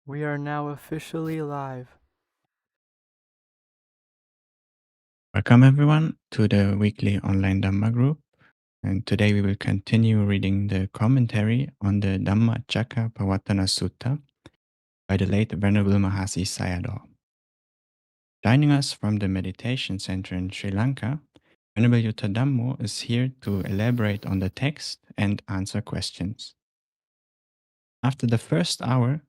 We are now officially live. Welcome everyone to the weekly online Dhamma group. And today we will continue reading the commentary on the Dhammacakkappavattana Sutta by the late Venerable Mahasi Sayadaw. Joining us from the meditation center in Sri Lanka, Venerable Yuta Dhammo is here to elaborate on the text and answer questions. After the first hour,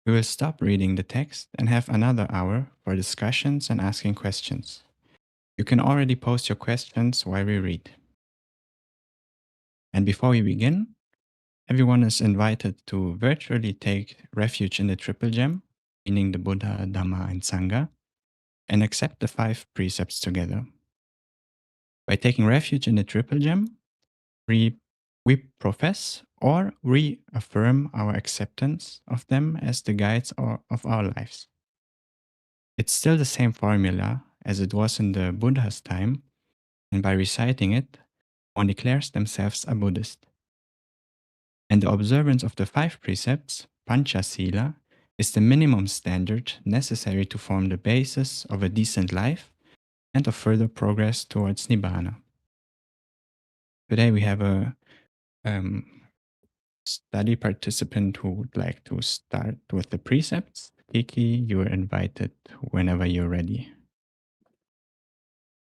we will stop reading the text and have another hour for discussions and asking questions. You can already post your questions while we read. And before we begin, everyone is invited to virtually take refuge in the Triple Gem, meaning the Buddha, Dhamma, and Sangha, and accept the 5 precepts together. By taking refuge in the Triple Gem, we profess or reaffirm our acceptance of them as the guides of our lives. It's still the same formula as it was in the Buddha's time, and by reciting it, one declares themselves a Buddhist. And the observance of the 5 precepts, Panchasila, is the minimum standard necessary to form the basis of a decent life and of further progress towards Nibbana. Today we have a study participant who would like to start with the precepts. Kiki, you are invited whenever you're ready.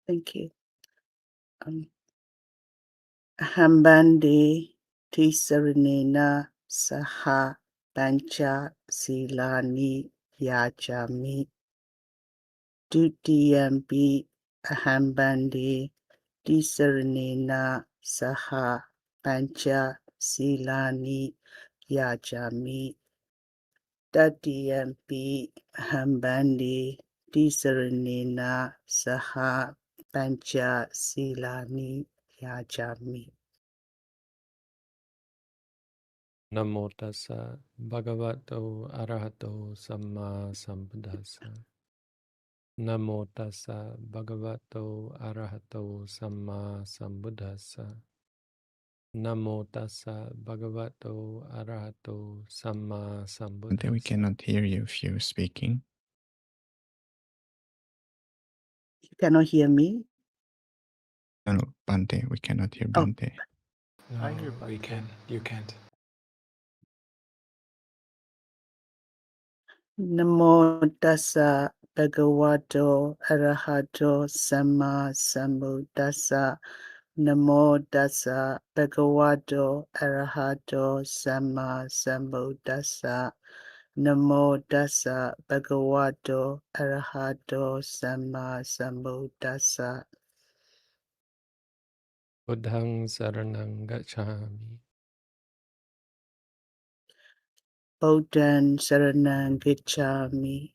Thank you. Ahambande tisaranena saha pancha silani yajami. Dutiyampi ahambande tisaranena saha pancha silani yajami. Tatiyampi ahambande tisaranena saha pancha silani yajami. Namo tassa bhagavato arahato samma sambuddhassa. Namo tassa bhagavato arahato samma sambuddhassa. Namo tassa bhagavato arahato samma And we sambuddhassa. cannot hear you if you're speaking. You cannot hear me? No, Bante, we cannot hear Oh. Bante. I hear we Bante. can. You can't. Namo tassa bhagavato arahato samma sambuddhassa. Namo tassa bhagavato arahato samma sambuddhassa. Namo tassa bhagavato arahato samma sambuddhassa. Buddhang saranang gacchami. Buddhan saranang gacchami.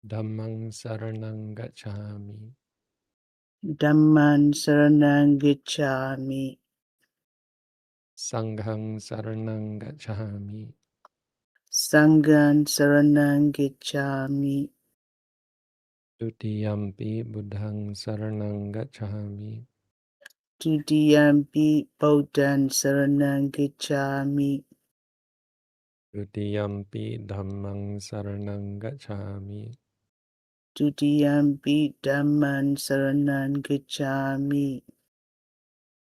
Dhammang saranang gacchami. Dhamman saranang gacchami. Sanghang saranang gacchami. Sanghan saranang gacchami. Dutiyampi buddhang saranang gacchami. Dutiyampi Buddhan saranang gacchami. Dutiyampi dhammang saranang gacchami. Dutiyampi Dhamman saranang gacchami.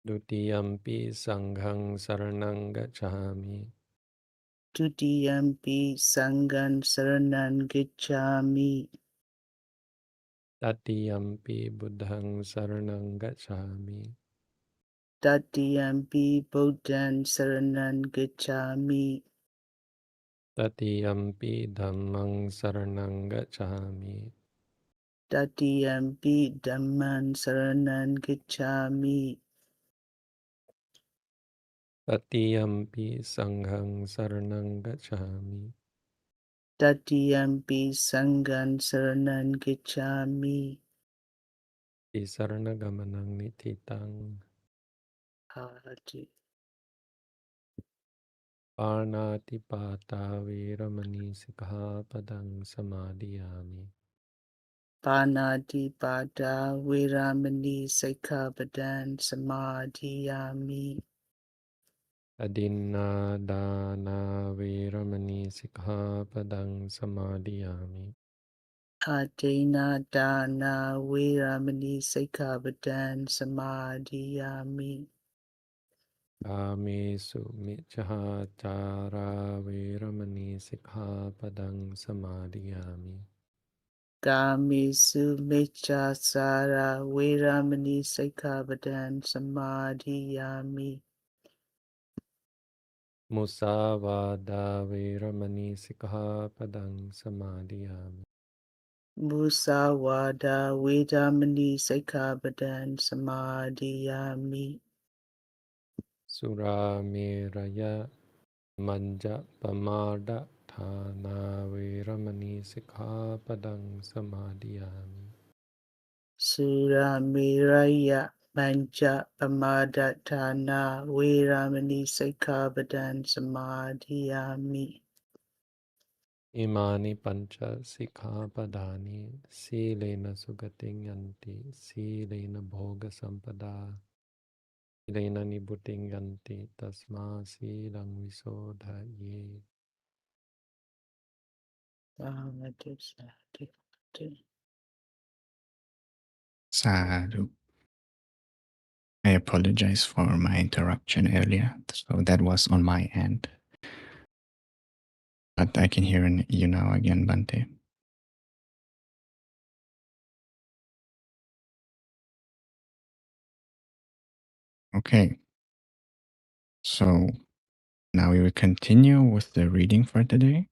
Dutiyampi sanghang saranang gacchami. Dutiyampi Sanghan saranang gacchami. Tatiyampi buddhang saranang gacchami. Tatiyampi Buddhan saranang gacchami. Tatiyampi dhammang saranang gacchami. Tatiyampi Dhamman saranang gacchami. Tatiyampi sanghang saranang gacchami. Tatiyampi Sanghan saranang gacchami. Tisarnagamanang nititang. Adi. Parnatipata veramani sikkhapadang samadhiyami. Panatipada Viramani Sikkhapadan Samadhiyami. Adinna dana veramani sikkhapadang samadhiyami. Adena dana veramani sikkhapadang samadhiyami. Kamesu miccahachara veramani sikkhapadang samadhiyami. Kamesu miccasara veramani sikkhapadang samadhiyami. Musavada veramani sikkhapadang samadhiyami. Musawada veramani sikkhapadang samadhiyami. Sura meraya manja pamada thana veramani sikkhapadang samadhiyami. Sura miraya mancha pamadatana veramani sikkhapadang samadhiyami. Imani pancha sikkhapadani silena sugating yanti silena bhoga sampada silena nibuting yanti tasma silang visodhaye. Sadhu. I apologize for my interruption earlier. So that was on my end. But I can hear you now again, Bante. Okay. So now we will continue with the reading for today.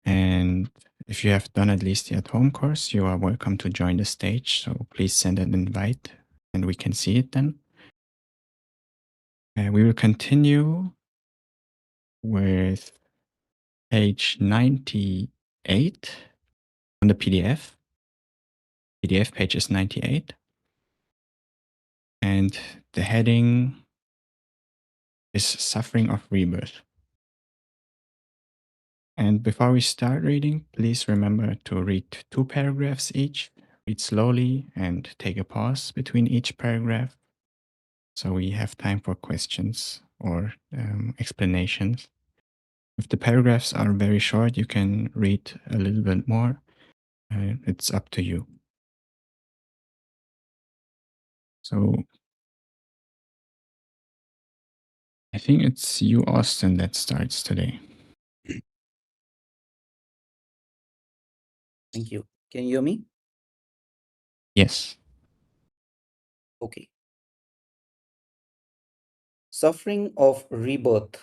And if you have done at least the at-home course, you are welcome to join the stage. So please send an invite and we can see it then. We will continue with page 98 on the PDF. PDF page is 98. And the heading is Suffering of Rebirth. And before we start reading, please remember to read 2 paragraphs each. Read slowly and take a pause between each paragraph so we have time for questions or explanations. If the paragraphs are very short, you can read a little bit more. It's up to you. So I think it's you, Austin, that starts today. Thank you. Can you hear me? Yes. Okay. Suffering of rebirth.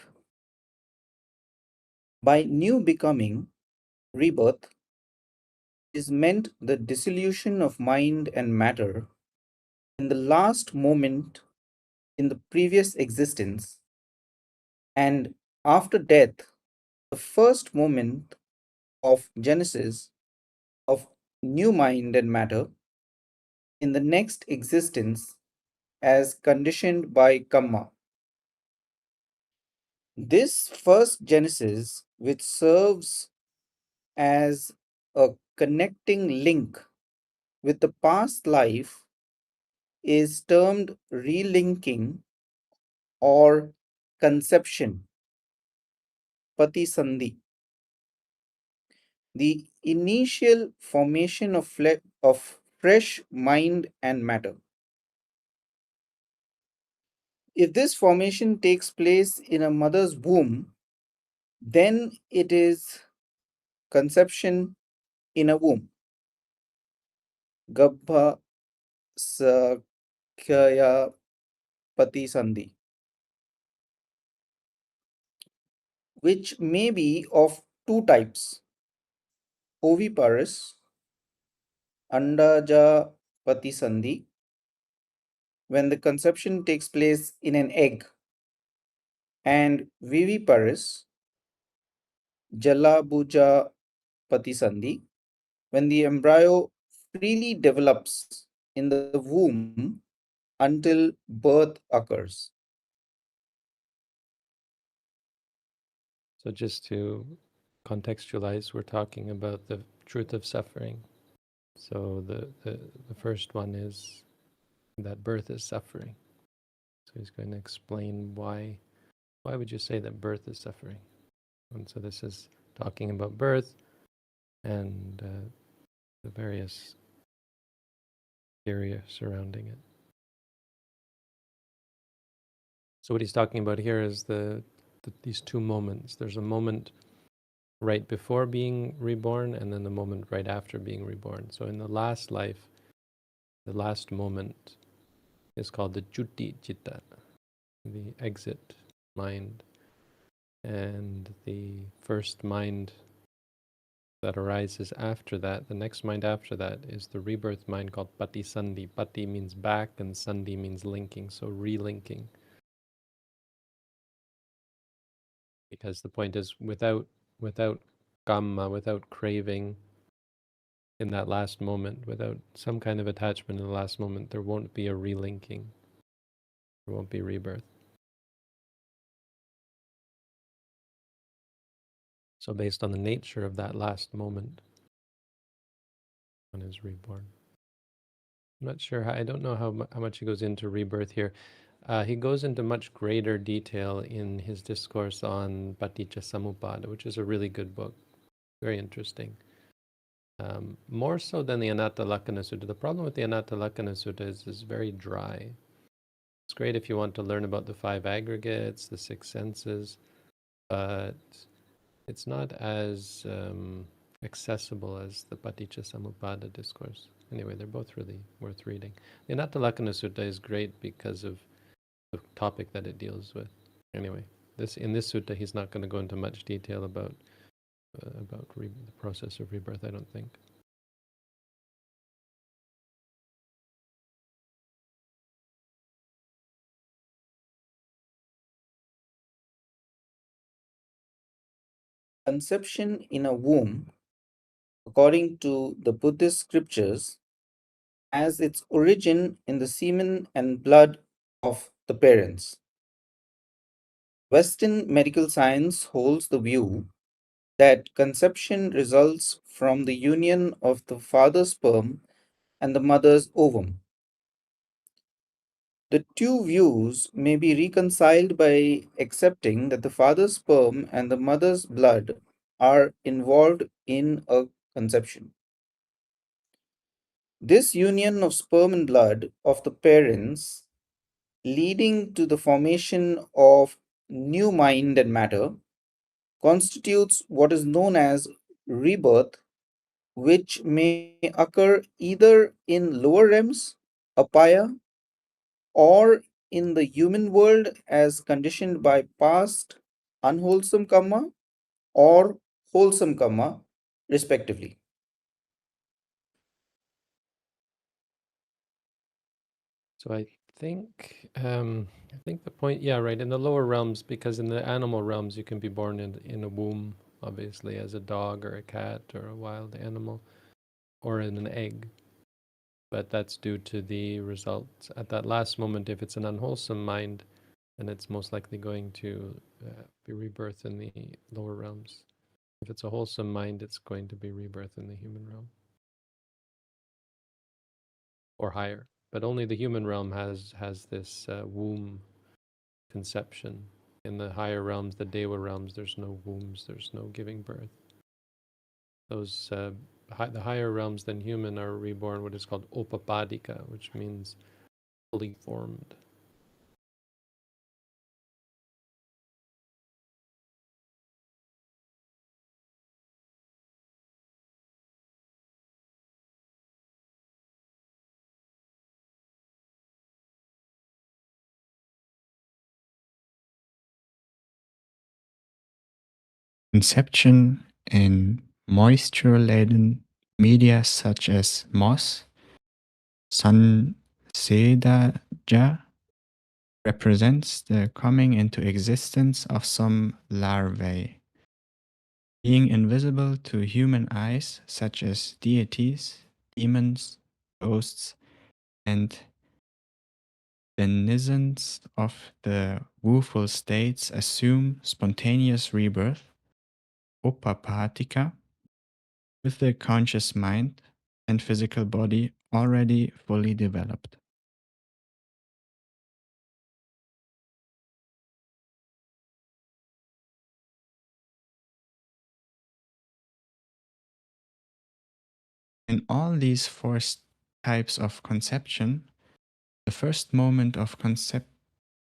By new becoming, rebirth is meant the dissolution of mind and matter in the last moment in the previous existence, and after death, the first moment of genesis of new mind and matter in the next existence as conditioned by karma. This first genesis, which serves as a connecting link with the past life, is termed relinking or conception, patisandhi. The initial formation of fresh mind and matter. If this formation takes place in a mother's womb, then it is conception in a womb. Garbha Sakhya Patisandhi, which may be of 2 types: oviparous, Andaja Patisandhi, when the conception takes place in an egg, and viviparous, Jalabuja Patisandhi, when the embryo freely develops in the womb until birth occurs. So just to contextualize, we're talking about the truth of suffering. So the first one is that birth is suffering. So he's going to explain why would you say that birth is suffering? And so this is talking about birth and the various area surrounding it. So what he's talking about here is these two moments. There's a moment right before being reborn and then the moment right after being reborn. So in the last life, the last moment is called the Chutti Citta, the exit mind. And the first mind that arises after that, the next mind after that, is the rebirth mind called Pati Sandhi. Pati means back and Sandhi means linking, so relinking. Because the point is, without kamma, without craving in that last moment, without some kind of attachment in the last moment, there won't be a relinking. There won't be rebirth. So based on the nature of that last moment, one is reborn. I'm not sure how, I don't know how much he goes into rebirth here. He goes into much greater detail in his discourse on Paticca Samuppada, which is a really good book, very interesting. More so than the Anatta Lakkhana Sutta. The problem with the Anatta Lakkhana Sutta is it's very dry. It's great if you want to learn about the five aggregates, the six senses, but it's not as accessible as the Paticca Samuppada discourse. Anyway, they're both really worth reading. The Anatta Lakkhana Sutta is great because of the topic that it deals with. Anyway, in this sutta, he's not going to go into much detail about the process of rebirth, I don't think. Conception in a womb, according to the Buddhist scriptures, has its origin in the semen and blood of the parents. Western medical science holds the view that conception results from the union of the father's sperm and the mother's ovum. The two views may be reconciled by accepting that the father's sperm and the mother's blood are involved in a conception. This union of sperm and blood of the parents, leading to the formation of new mind and matter, constitutes what is known as rebirth, which may occur either in lower realms, apaya, or in the human world as conditioned by past unwholesome karma or wholesome karma, respectively. So I think the point, yeah, right, in the lower realms, because in the animal realms you can be born in a womb, obviously, as a dog or a cat or a wild animal, or in an egg. But that's due to the results. At that last moment, if it's an unwholesome mind, then it's most likely going to be rebirth in the lower realms. If it's a wholesome mind, it's going to be rebirth in the human realm. Or higher. But only the human realm has this womb conception. In the higher realms, the Deva realms, there's no wombs, there's no giving birth. Those the higher realms than human are reborn what is called Upapadika, which means fully formed. Conception in moisture-laden media such as moss, Sansedaja, represents the coming into existence of some larvae. Being invisible to human eyes, such as deities, demons, ghosts, and denizens of the woeful states assume spontaneous rebirth, Upapatika, with the conscious mind and physical body already fully developed. In all these four types of conception, the first moment of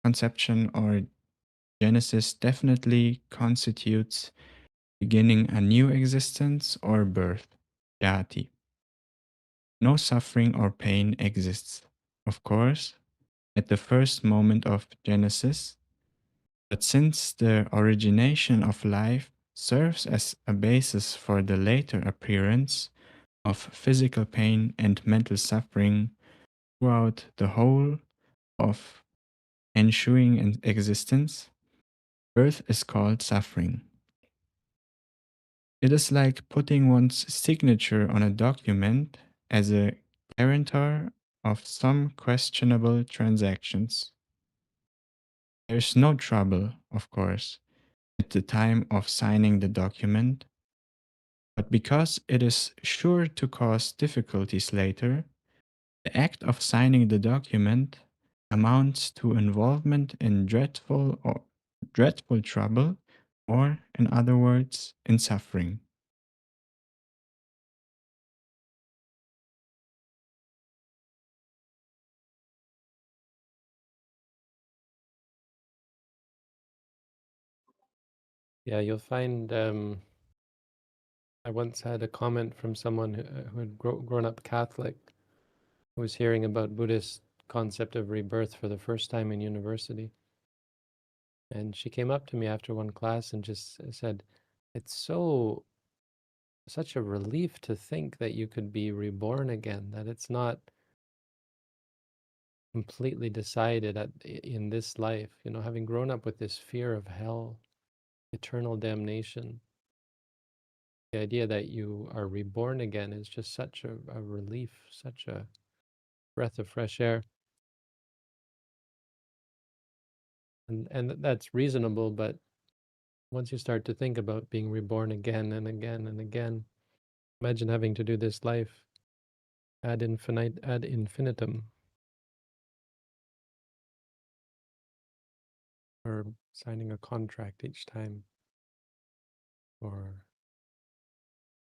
conception or Genesis definitely constitutes beginning a new existence or birth, jati. No suffering or pain exists, of course, at the first moment of Genesis, but since the origination of life serves as a basis for the later appearance of physical pain and mental suffering throughout the whole of ensuing existence, birth is called suffering. It is like putting one's signature on a document as a guarantor of some questionable transactions. There's no trouble, of course, at the time of signing the document, but because it is sure to cause difficulties later, the act of signing the document amounts to involvement in dreadful trouble, or, in other words, in suffering. Yeah, you'll find. I once had a comment from someone who had grown up Catholic, who was hearing about Buddhist concept of rebirth for the first time in university. And she came up to me after one class and just said, "It's such a relief to think that you could be reborn again, that it's not completely decided in this life. You know, having grown up with this fear of hell, eternal damnation, the idea that you are reborn again is just such a relief, such a breath of fresh air." And that's reasonable, but once you start to think about being reborn again and again and again, imagine having to do this life ad infinitum, or signing a contract each time for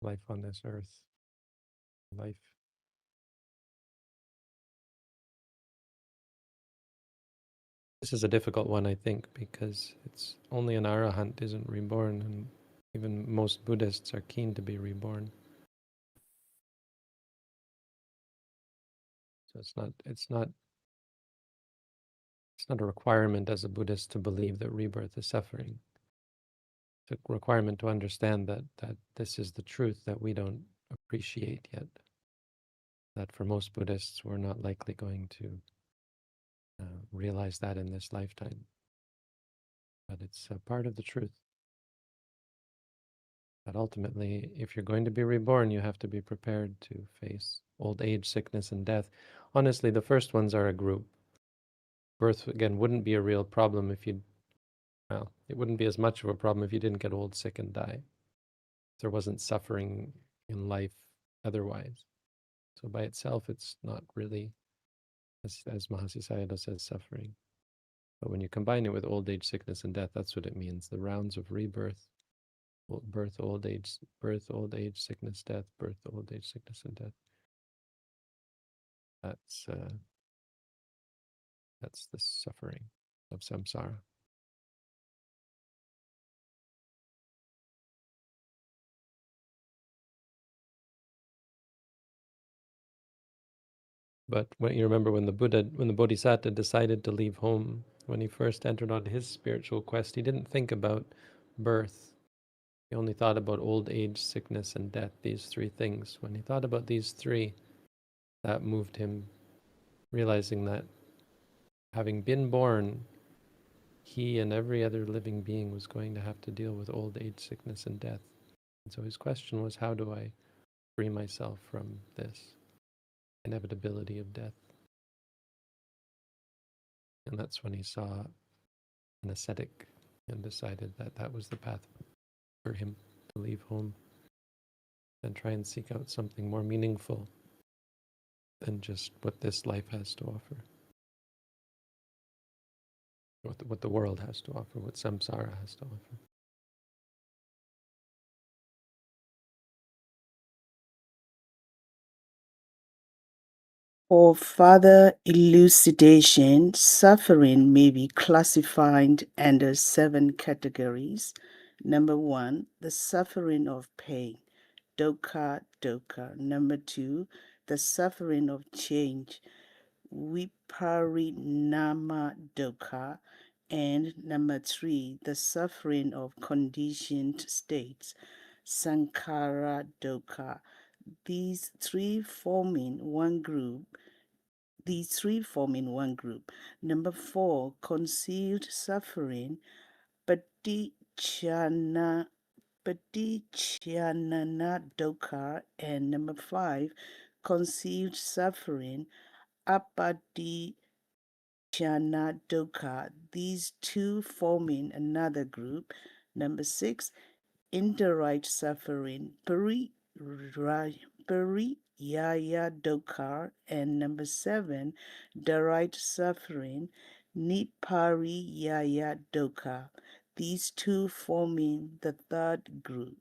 life on this earth, life. This is a difficult one, I think, because it's only an arahant isn't reborn, and even most Buddhists are keen to be reborn. So it's not a requirement as a Buddhist to believe that rebirth is suffering. It's a requirement to understand that this is the truth that we don't appreciate yet. That for most Buddhists, we're not likely going to realize that in this lifetime. But it's a part of the truth. That ultimately, if you're going to be reborn, you have to be prepared to face old age, sickness, and death. Honestly, the first ones are a group. Birth, again, wouldn't be a real problem if you, well, it wouldn't be as much of a problem if you didn't get old, sick, and die. If there wasn't suffering in life otherwise. So by itself, it's not really, as Mahasi Sayadaw says, suffering. But when you combine it with old age, sickness, and death, that's what it means. The rounds of rebirth, birth, old age, sickness, death, birth, old age, sickness, and death. That's the suffering of samsara. But when you remember when the Bodhisattva decided to leave home, when he first entered on his spiritual quest, he didn't think about birth. He only thought about old age, sickness, and death, these three things. When he thought about these three, that moved him, realizing that having been born, he and every other living being was going to have to deal with old age, sickness, and death. And so his question was, how do I free myself from this inevitability of death? And that's when he saw an ascetic and decided that that was the path for him to leave home and try and seek out something more meaningful than just what this life has to offer, what the world has to offer, what samsara has to offer. For further elucidation, suffering may be classified under 7 categories. Number 1, the suffering of pain, dukkha, dukkha. Number 2, the suffering of change, viparinama dukkha. And number 3, the suffering of conditioned states, sankhara dukkha. These three forming one group. Number 4, concealed suffering, paticcanana dukkha. And number 5, concealed suffering, apaticcanana dukkha. These two forming another group. Number 6, indirect suffering, pariyaya dukkha. And number 7, direct suffering, nipariyaya dukkha. These two forming the third group.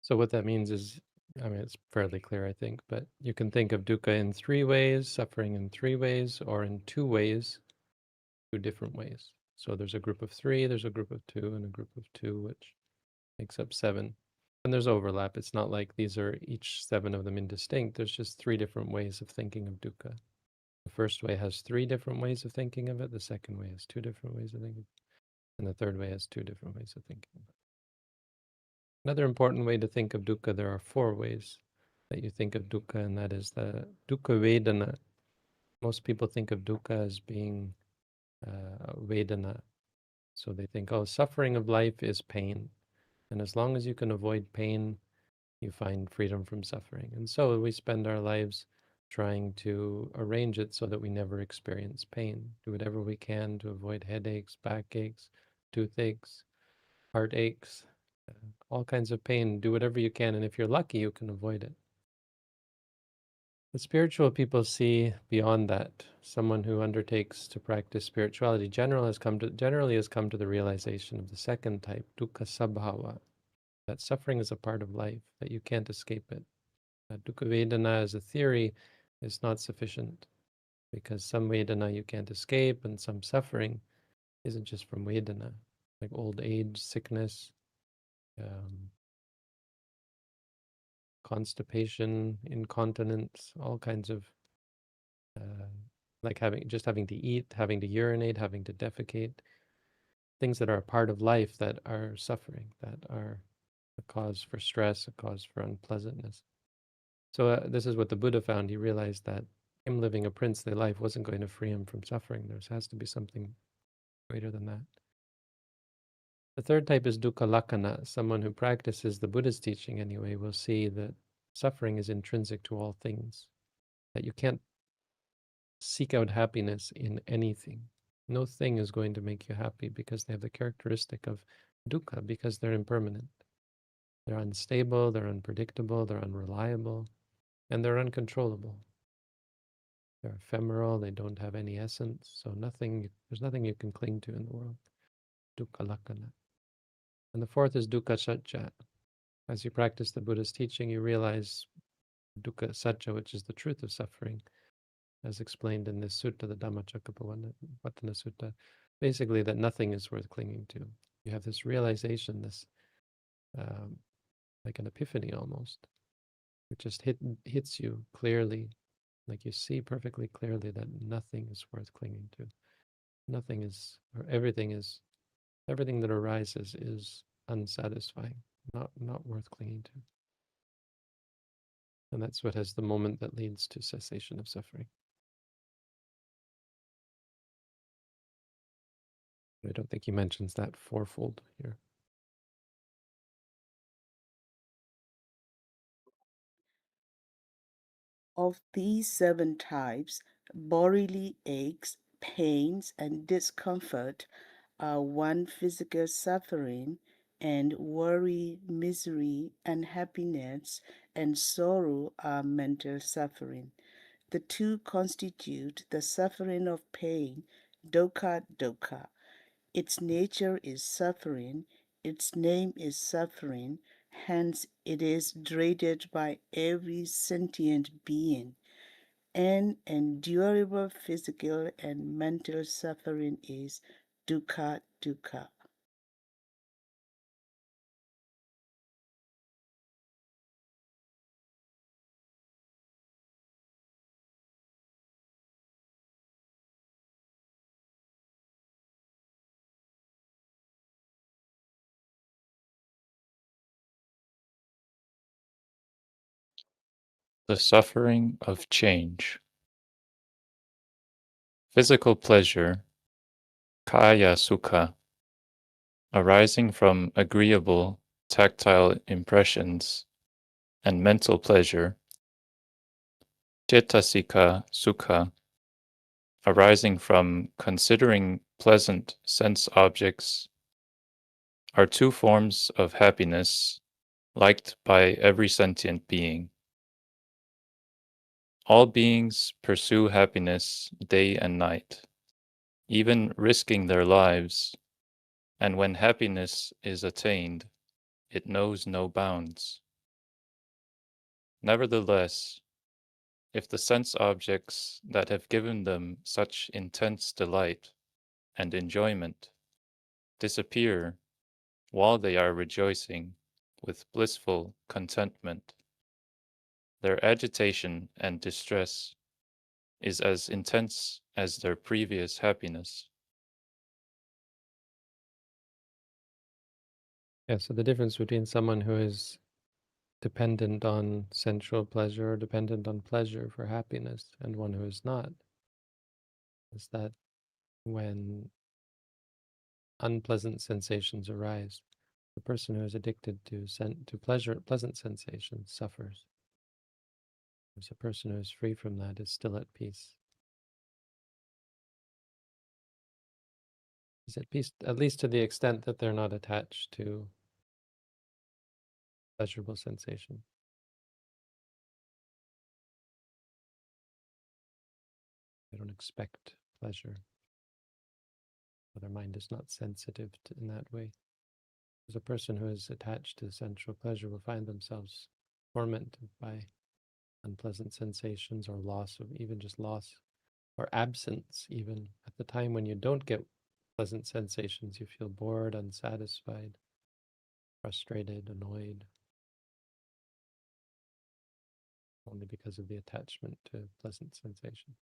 So what that means is, I mean, it's fairly clear, I think, but you can think of dukkha in 3 ways, suffering in 3 ways, or in 2 ways, 2 different ways. So there's a group of 3, there's a group of 2, and a group of 2, which makes up 7. And there's overlap. It's not like these are each 7 of them indistinct. There's just 3 different ways of thinking of dukkha. The first way has 3 different ways of thinking of it. The second way has 2 different ways of thinking, and the third way has 2 different ways of thinking of it. Another important way to think of dukkha, there are 4 ways that you think of dukkha, and that is the dukkha vedana. Most people think of dukkha as being vedana. So they think, oh, suffering of life is pain. And as long as you can avoid pain, you find freedom from suffering. And so we spend our lives trying to arrange it so that we never experience pain. Do whatever we can to avoid headaches, backaches, toothaches, heartaches, all kinds of pain. Do whatever you can, and if you're lucky, you can avoid it. The spiritual people see beyond that. Someone who undertakes to practice spirituality generally has come to the realization of the second type, dukkha sabhava, that suffering is a part of life, that you can't escape it. Dukkha vedana as a theory is not sufficient, because some vedana you can't escape, and some suffering isn't just from vedana, like old age, sickness, constipation, incontinence, all kinds of like having to eat, having to urinate, having to defecate, things that are a part of life that are suffering, that are a cause for stress, a cause for unpleasantness. So this is what the Buddha found. He realized that him living a princely life wasn't going to free him from suffering. There has to be something greater than that. The third type is dukkha lakkhana. Someone who practices the Buddha's teaching anyway will see that suffering is intrinsic to all things, that you can't seek out happiness in anything. No thing is going to make you happy because they have the characteristic of dukkha, because they're impermanent. They're unstable, they're unpredictable, they're unreliable, and they're uncontrollable. They're ephemeral, they don't have any essence, so there's nothing you can cling to in the world. Dukkha lakkhana. And the fourth is dukkha satya. As you practice the Buddha's teaching, you realize dukkha satya, which is the truth of suffering, as explained in this sutta, the Dhammacakkappavattana Sutta, basically that nothing is worth clinging to. You have this realization, this like an epiphany almost. It just hits you clearly, like you see perfectly clearly that nothing is worth clinging to. Nothing is, or everything that arises is unsatisfying, not worth clinging to. And that's what has the moment that leads to cessation of suffering. I don't think he mentions that fourfold here. Of these 7 types, bodily aches, pains, and discomfort are one physical suffering, and worry, misery, unhappiness, and sorrow are mental suffering. The 2 constitute the suffering of pain, dukkha dukkha. Its nature is suffering, its name is suffering, Hence, it is dreaded by every sentient being. And endurable physical and mental suffering is dukkha dukkha. The suffering of change. Physical pleasure, kaya sukha, arising from agreeable tactile impressions, and mental pleasure, cetasika sukha, arising from considering pleasant sense objects, are two forms of happiness liked by every sentient being. All beings pursue happiness day and night, even risking their lives, and when happiness is attained, it knows no bounds. Nevertheless, if the sense objects that have given them such intense delight and enjoyment disappear while they are rejoicing with blissful contentment, their agitation and distress is as intense as their previous happiness. Yeah, so the difference between someone who is dependent on sensual pleasure or dependent on pleasure for happiness and one who is not is that when unpleasant sensations arise, the person who is addicted to pleasant sensations suffers. Whereas a person who is free from that is still at peace. Is at peace, at least to the extent that they're not attached to pleasurable sensation. They don't expect pleasure. Their mind is not sensitive in that way. Because a person who is attached to sensual pleasure will find themselves tormented by unpleasant sensations or loss of even just loss or absence. Even at the time when you don't get pleasant sensations, you feel bored, unsatisfied, frustrated, annoyed, only because of the attachment to pleasant sensation.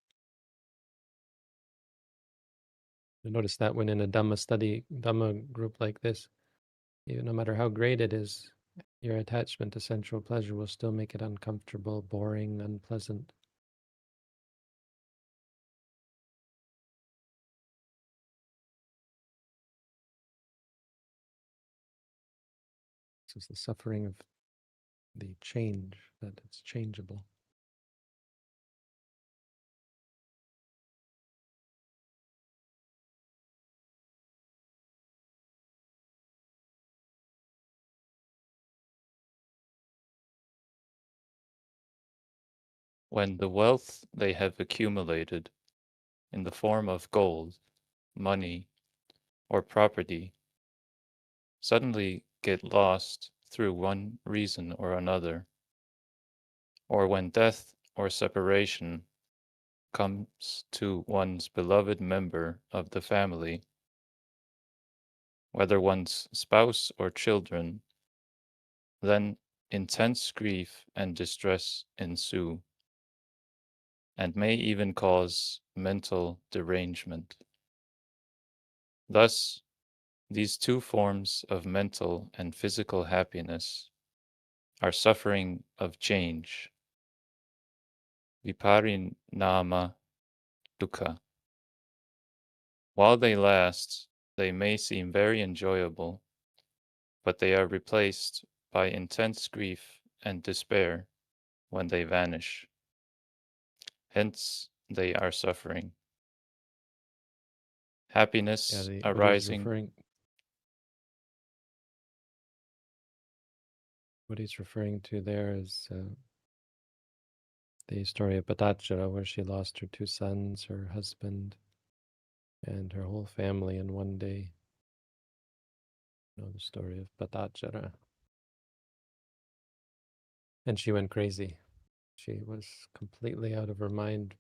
You notice that when in a Dhamma group like this, no matter how great it is, your attachment to sensual pleasure will still make it uncomfortable, boring, unpleasant. This is the suffering of the change, that it's changeable. When the wealth they have accumulated in the form of gold, money, or property suddenly get lost through one reason or another, or when death or separation comes to one's beloved member of the family, whether one's spouse or children, then intense grief and distress ensue, and may even cause mental derangement. Thus, these two forms of mental and physical happiness are suffering of change, viparinama dukkha. While they last, they may seem very enjoyable, but they are replaced by intense grief and despair when they vanish. Hence, they are suffering. Happiness arising. What he's referring to there is the story of Patachara, where she lost her two sons, her husband, and her whole family in one day. You know the story of Patachara. And she went crazy. She was completely out of her mind,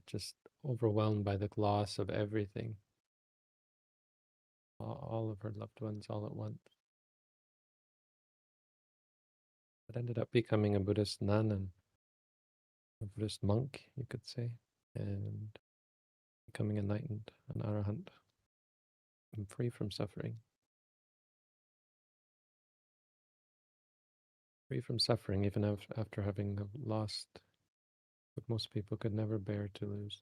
just overwhelmed by the loss of everything. All of her loved ones all at once. It ended up becoming a Buddhist nun and a Buddhist monk, you could say, and becoming enlightened, an arahant, and free from suffering. Free from suffering, even after having lost what most people could never bear to lose.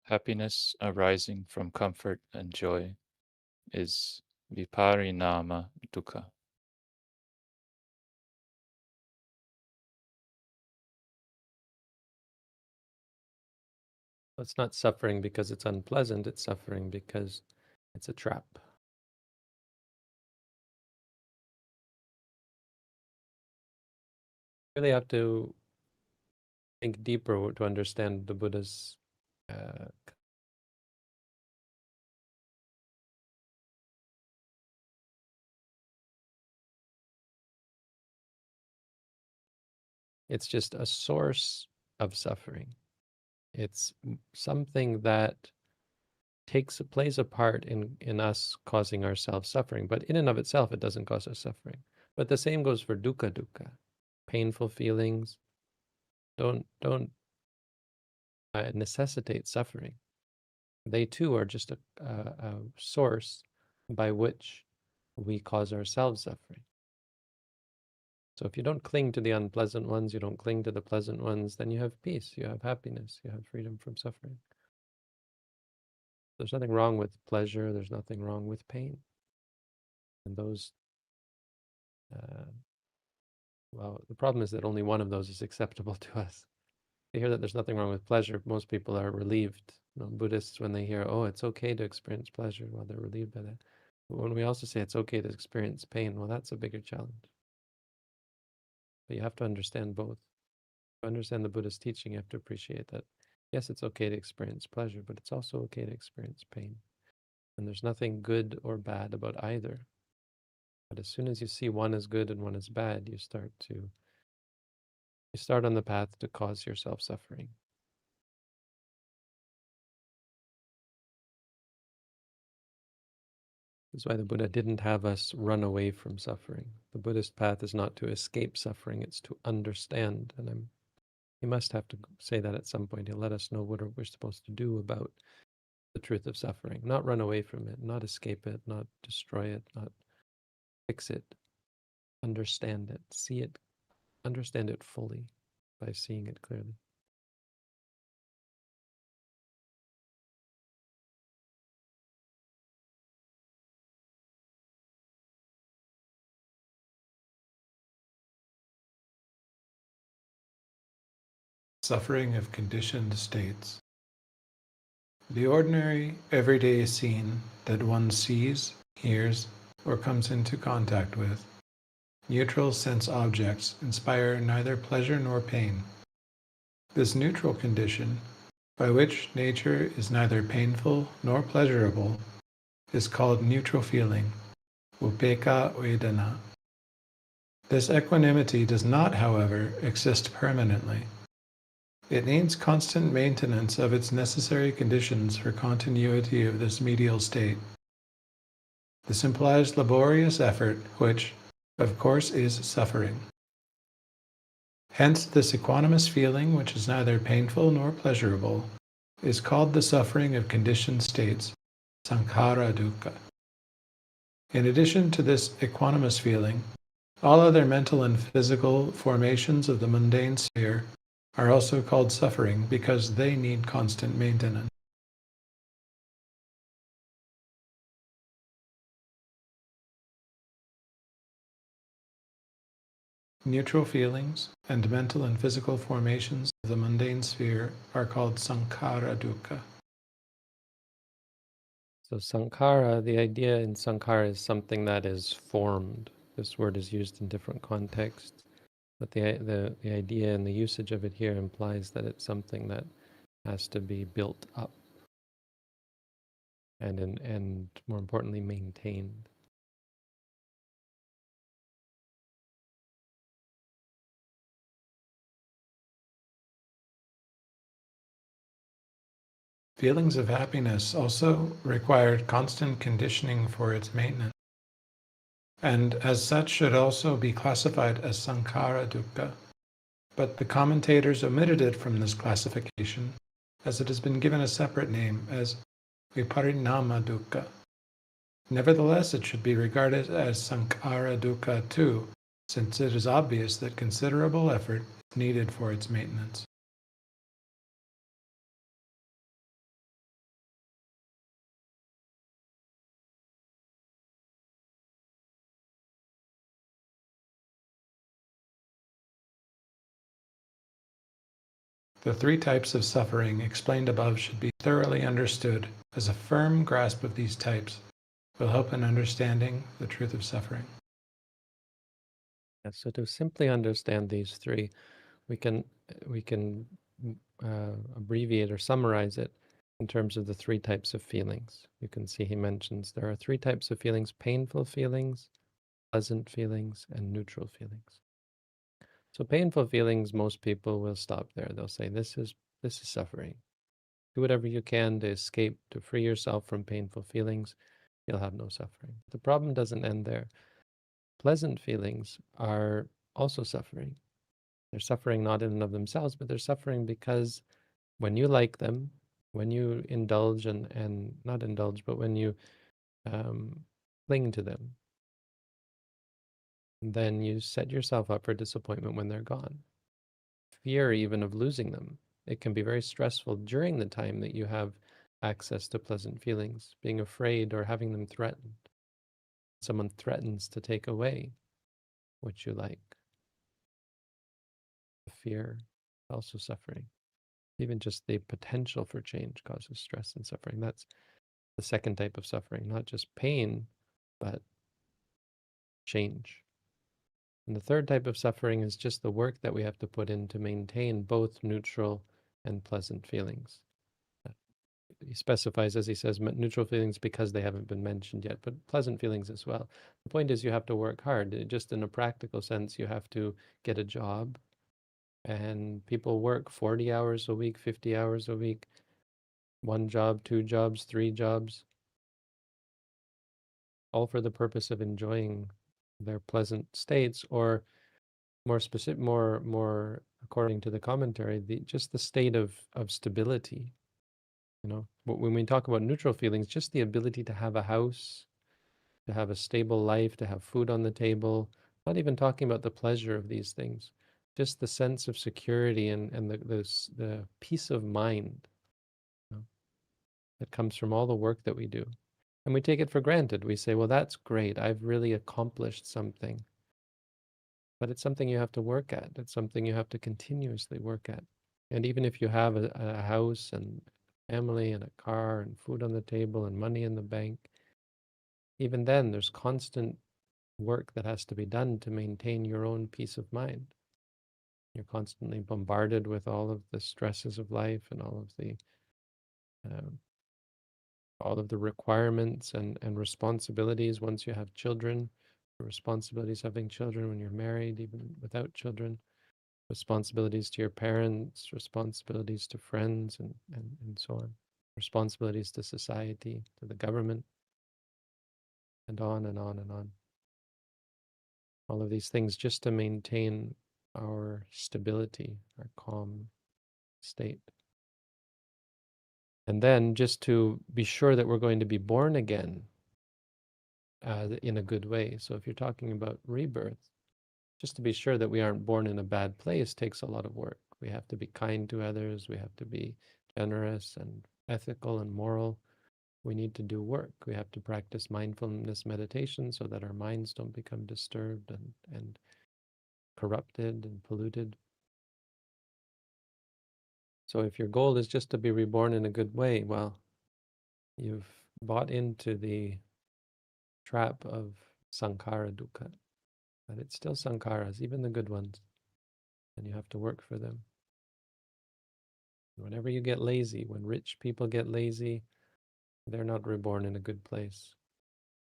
Happiness arising from comfort and joy is viparinama dukkha. It's not suffering because it's unpleasant, it's suffering because it's a trap. You really have to think deeper to understand the Buddha's it's just a source of suffering. It's something that plays a part in us causing ourselves suffering, but in and of itself, it doesn't cause us suffering. But the same goes for dukkha. Painful feelings don't necessitate suffering. They too are just a source by which we cause ourselves suffering. So if you don't cling to the unpleasant ones, you don't cling to the pleasant ones, then you have peace, you have happiness, you have freedom from suffering. There's nothing wrong with pleasure, there's nothing wrong with pain. And those, well, the problem is that only one of those is acceptable to us. They hear that there's nothing wrong with pleasure, most people are relieved. Buddhists, when they hear, oh, it's okay to experience pleasure, well, they're relieved by that. But when we also say it's okay to experience pain, well, that's a bigger challenge. But you have to understand both. To understand the Buddhist teaching, you have to appreciate that, yes, it's okay to experience pleasure, but it's also okay to experience pain. And there's nothing good or bad about either. But as soon as you see one is good and one is bad, you start on the path to cause yourself suffering. That's why the Buddha didn't have us run away from suffering. The Buddhist path is not to escape suffering, it's to understand. And he must have to say that at some point. He'll let us know what we're supposed to do about the truth of suffering. Not run away from it, not escape it, not destroy it, not fix it. Understand it, see it, understand it fully by seeing it clearly. Suffering of conditioned states. The ordinary, everyday scene that one sees, hears, or comes into contact with, neutral sense objects inspire neither pleasure nor pain. This neutral condition, by which nature is neither painful nor pleasurable, is called neutral feeling, upekkha vedana. This equanimity does not, however, exist permanently. It needs constant maintenance of its necessary conditions for continuity of this medial state. This implies laborious effort, which, of course, is suffering. Hence, this equanimous feeling, which is neither painful nor pleasurable, is called the suffering of conditioned states, sankhara dukkha. In addition to this equanimous feeling, all other mental and physical formations of the mundane sphere are also called suffering because they need constant maintenance. Neutral feelings and mental and physical formations of the mundane sphere are called sankhara dukkha. So sankhara, the idea in sankhara is something that is formed. This word is used in different contexts, but the idea and the usage of it here implies that it's something that has to be built up and more importantly maintained. Feelings of happiness also require constant conditioning for its maintenance, and as such should also be classified as sankhara dukkha. But the commentators omitted it from this classification, as it has been given a separate name as viparinama dukkha. Nevertheless, it should be regarded as sankhara dukkha too, since it is obvious that considerable effort is needed for its maintenance. The three types of suffering explained above should be thoroughly understood, as a firm grasp of these types will help in understanding the truth of suffering. So to simply understand these three, we can abbreviate or summarize it in terms of the three types of feelings. You can see he mentions there are three types of feelings: painful feelings, pleasant feelings, and neutral feelings. So painful feelings, most people will stop there. They'll say, this is suffering. Do whatever you can to escape, to free yourself from painful feelings. You'll have no suffering. The problem doesn't end there. Pleasant feelings are also suffering. They're suffering not in and of themselves, but they're suffering because when you like them, when you indulge and not indulge, but when you cling to them, then you set yourself up for disappointment when they're gone. Fear even of losing them. It can be very stressful during the time that you have access to pleasant feelings, being afraid or having them threatened. Someone threatens to take away what you like. Fear, also suffering. Even just the potential for change causes stress and suffering. That's the second type of suffering, not just pain, but change. And the third type of suffering is just the work that we have to put in to maintain both neutral and pleasant feelings. He specifies, as he says, neutral feelings because they haven't been mentioned yet, but pleasant feelings as well. The point is you have to work hard. Just in a practical sense, you have to get a job, and people work 40 hours a week, 50 hours a week, 1 job, 2 jobs, 3 jobs, all for the purpose of enjoying their pleasant states, or more specific, more according to the commentary, just the state of stability. You know, when we talk about neutral feelings, just the ability to have a house, to have a stable life, to have food on the table, not even talking about the pleasure of these things, just the sense of security and the peace of mind, you know, that comes from all the work that we do. And we take it for granted. We say, well, that's great. I've really accomplished something. But it's something you have to work at. It's something you have to continuously work at. And even if you have a house and family and a car and food on the table and money in the bank, even then there's constant work that has to be done to maintain your own peace of mind. You're constantly bombarded with all of the stresses of life and all of the requirements and responsibilities once you have children, the responsibilities having children when you're married, even without children, responsibilities to your parents, responsibilities to friends, and so on, responsibilities to society, to the government, and on and on and on. All of these things just to maintain our stability, our calm state. And then just to be sure that we're going to be born again in a good way. So if you're talking about rebirth, just to be sure that we aren't born in a bad place takes a lot of work. We have to be kind to others. We have to be generous and ethical and moral. We need to do work. We have to practice mindfulness meditation so that our minds don't become disturbed and corrupted and polluted. So if your goal is just to be reborn in a good way, well, you've bought into the trap of sankhara dukkha, but it's still sankharas, even the good ones, and you have to work for them. Whenever you get lazy, when rich people get lazy, they're not reborn in a good place.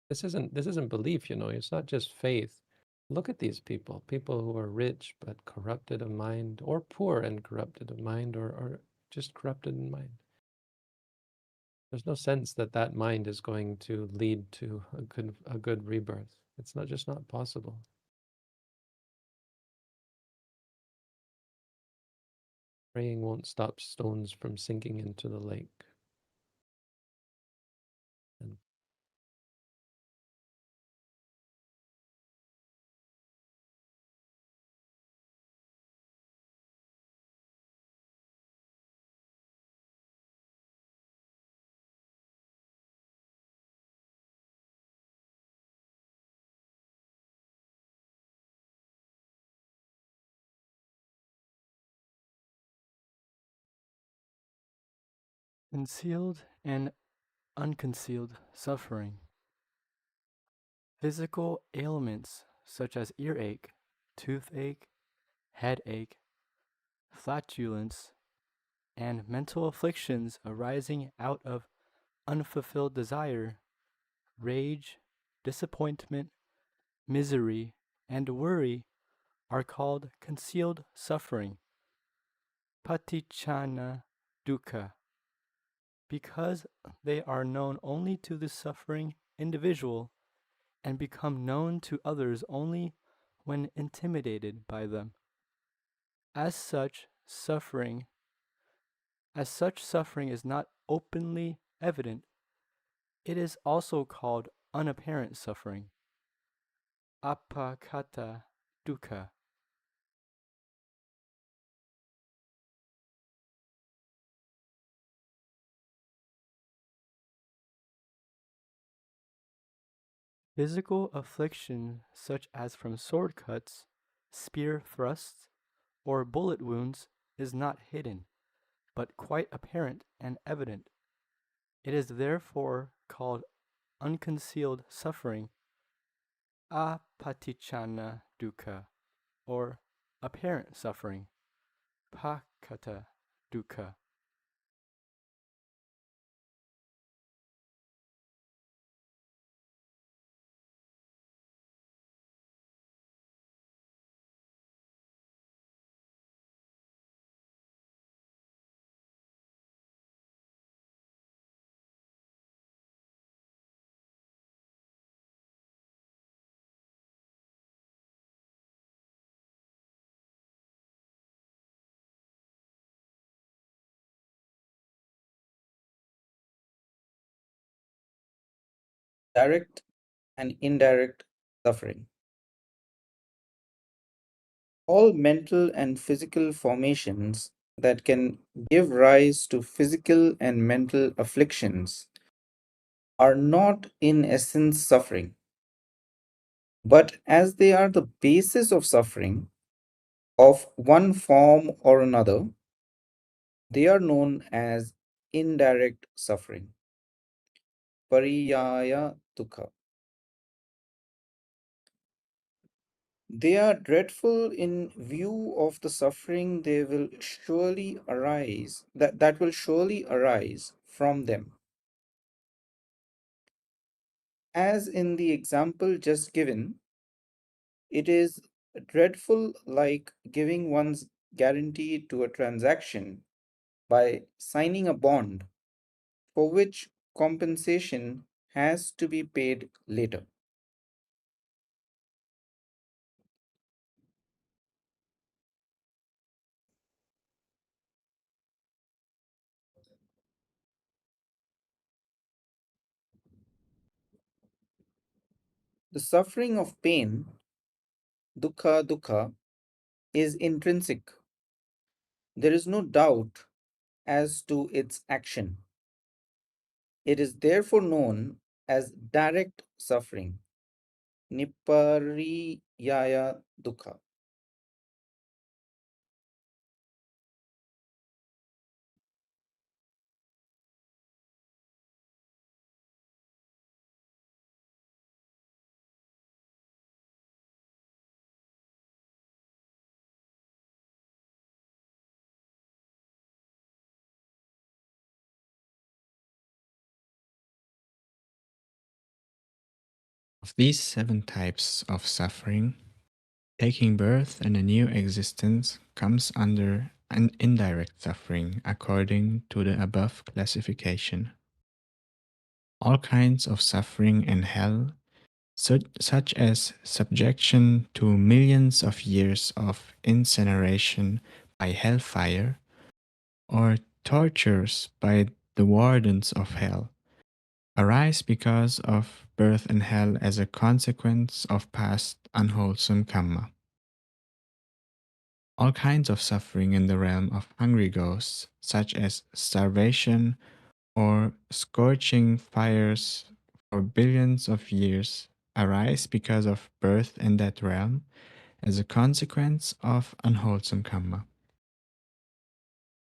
This isn't belief, it's not just faith. Look at these people who are rich but corrupted of mind, or poor and corrupted of mind, or just corrupted in mind. There's no sense that that mind is going to lead to a good rebirth. It's just not possible. Praying won't stop stones from sinking into the lake. And Concealed and unconcealed suffering. Physical ailments such as earache, toothache, headache, flatulence, and mental afflictions arising out of unfulfilled desire, rage, disappointment, misery, and worry are called concealed suffering, paticchana dukkha, because they are known only to the suffering individual and become known to others only when intimidated by them. As such, suffering is not openly evident. It is also called unapparent suffering, apakata dukkha. Physical affliction such as from sword cuts, spear thrusts, or bullet wounds is not hidden, but quite apparent and evident. It is therefore called unconcealed suffering, apatichana dukkha, or apparent suffering, pakata dukkha. Direct and indirect suffering. All mental and physical formations that can give rise to physical and mental afflictions are not in essence suffering, but as they are the basis of suffering of one form or another, they are known as indirect suffering, pariyaya dukkha. They are dreadful in view of the suffering they will surely arise, that will surely arise from them. As in the example just given, it is dreadful like giving one's guarantee to a transaction by signing a bond for which compensation has to be paid later. The suffering of pain, dukkha dukkha, is intrinsic. There is no doubt as to its action. It is therefore known as direct suffering, nipariyaya dukkha. Of these 7 types of suffering, taking birth and a new existence comes under an indirect suffering according to the above classification. All kinds of suffering in hell, such as subjection to millions of years of incineration by hellfire, or tortures by the wardens of hell, arise because of birth in hell as a consequence of past unwholesome karma. All kinds of suffering in the realm of hungry ghosts, such as starvation or scorching fires for billions of years, arise because of birth in that realm as a consequence of unwholesome karma.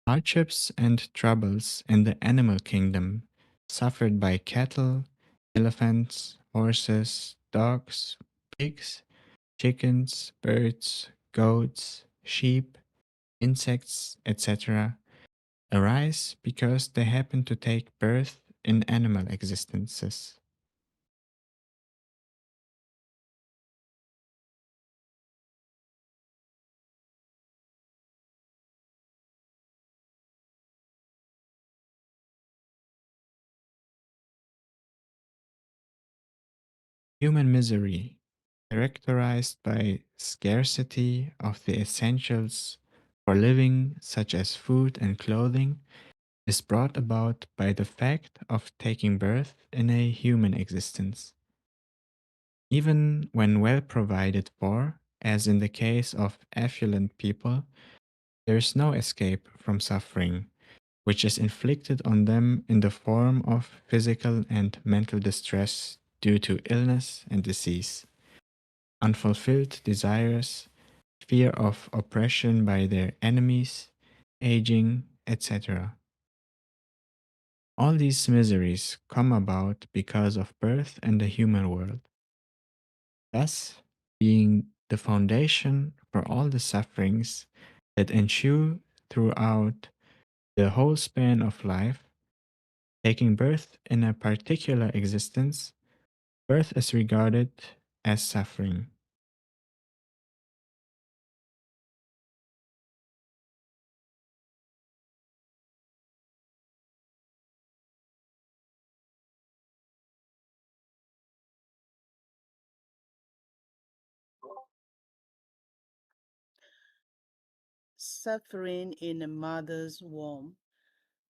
Hardships and troubles in the animal kingdom suffered by cattle, elephants, horses, dogs, pigs, chickens, birds, goats, sheep, insects, etc., arise because they happen to take birth in animal existences. Human misery, characterized by scarcity of the essentials for living, such as food and clothing, is brought about by the fact of taking birth in a human existence. Even when well provided for, as in the case of affluent people, there is no escape from suffering, which is inflicted on them in the form of physical and mental distress due to illness and disease, unfulfilled desires, fear of oppression by their enemies, aging, etc. All these miseries come about because of birth and the human world, thus being the foundation for all the sufferings that ensue throughout the whole span of life. Taking birth in a particular existence, birth is regarded as suffering. Suffering in a mother's womb.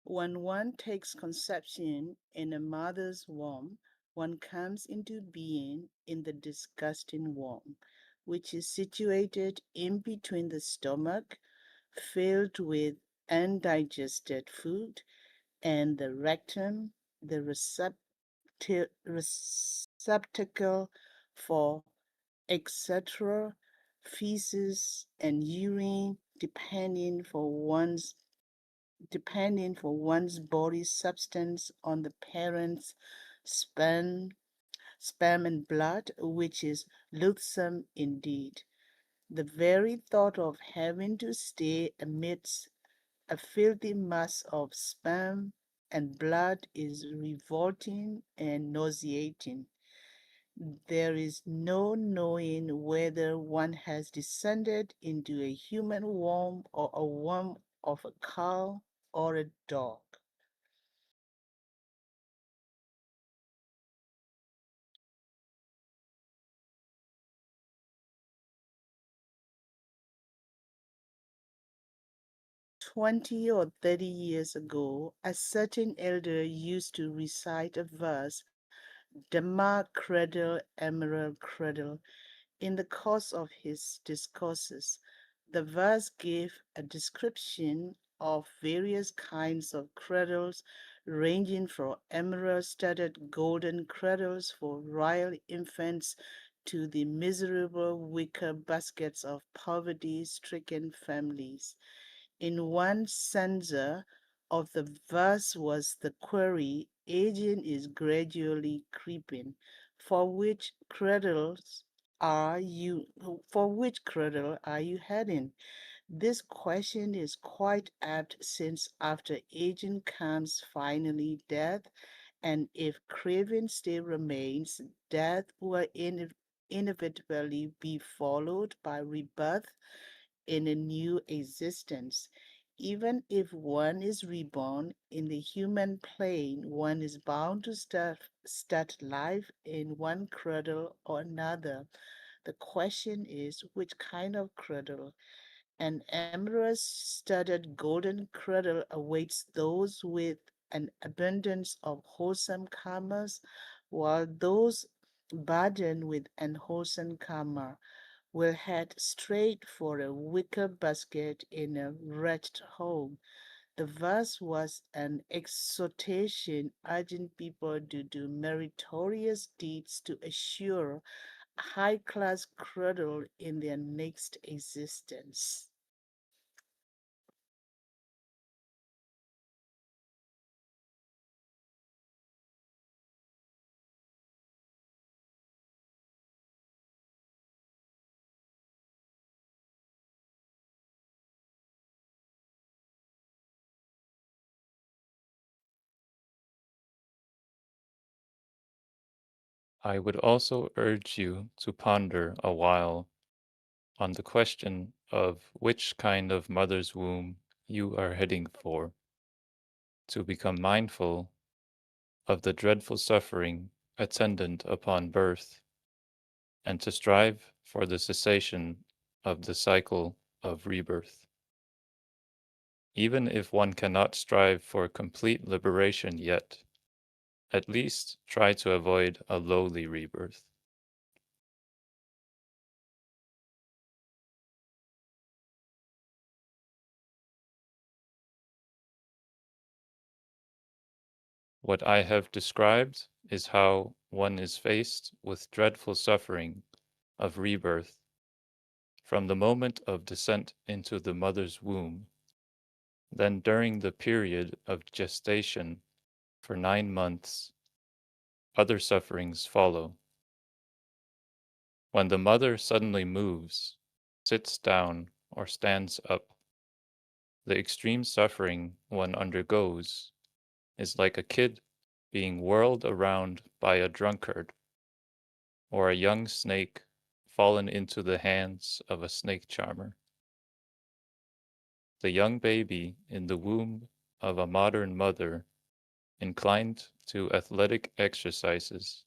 When one takes conception in a mother's womb, one comes into being in the disgusting womb, which is situated in between the stomach, filled with undigested food, and the rectum, the receptacle for etc., feces and urine, depending for one's body substance on the parent's sperm, and blood, which is loathsome indeed. The very thought of having to stay amidst a filthy mass of sperm and blood is revolting and nauseating. There is no knowing whether one has descended into a human womb or a womb of a cow or a dog. "20 or 30 years ago, a certain elder used to recite a verse, Dhamma cradle, emerald cradle, in the course of his discourses. The verse gave a description of various kinds of cradles, ranging from emerald-studded golden cradles for royal infants to the miserable wicker baskets of poverty-stricken families. In one stanza of the verse was the query, aging is gradually creeping, for which cradles are you heading? This question is quite apt, since after aging comes finally death, And if craving still remains, death will inevitably be followed by rebirth in a new existence. Even if one is reborn in the human plane, one is bound to start life in one cradle or another. The question is, which kind of cradle? An emerald-studded golden cradle awaits those with an abundance of wholesome karmas, while those burdened with unwholesome karma will head straight for a wicker basket in a wretched home. The verse was an exhortation urging people to do meritorious deeds to assure a high-class cradle in their next existence. I would also urge you to ponder a while on the question of which kind of mother's womb you are heading for, to become mindful of the dreadful suffering attendant upon birth, and to strive for the cessation of the cycle of rebirth. Even if one cannot strive for complete liberation yet, at least try to avoid a lowly rebirth. What I have described is how one is faced with dreadful suffering of rebirth from the moment of descent into the mother's womb. Then during the period of gestation for 9 months, other sufferings follow. When the mother suddenly moves, sits down, or stands up, the extreme suffering one undergoes is like a kid being whirled around by a drunkard, or a young snake fallen into the hands of a snake charmer. The young baby in the womb of a modern mother inclined to athletic exercises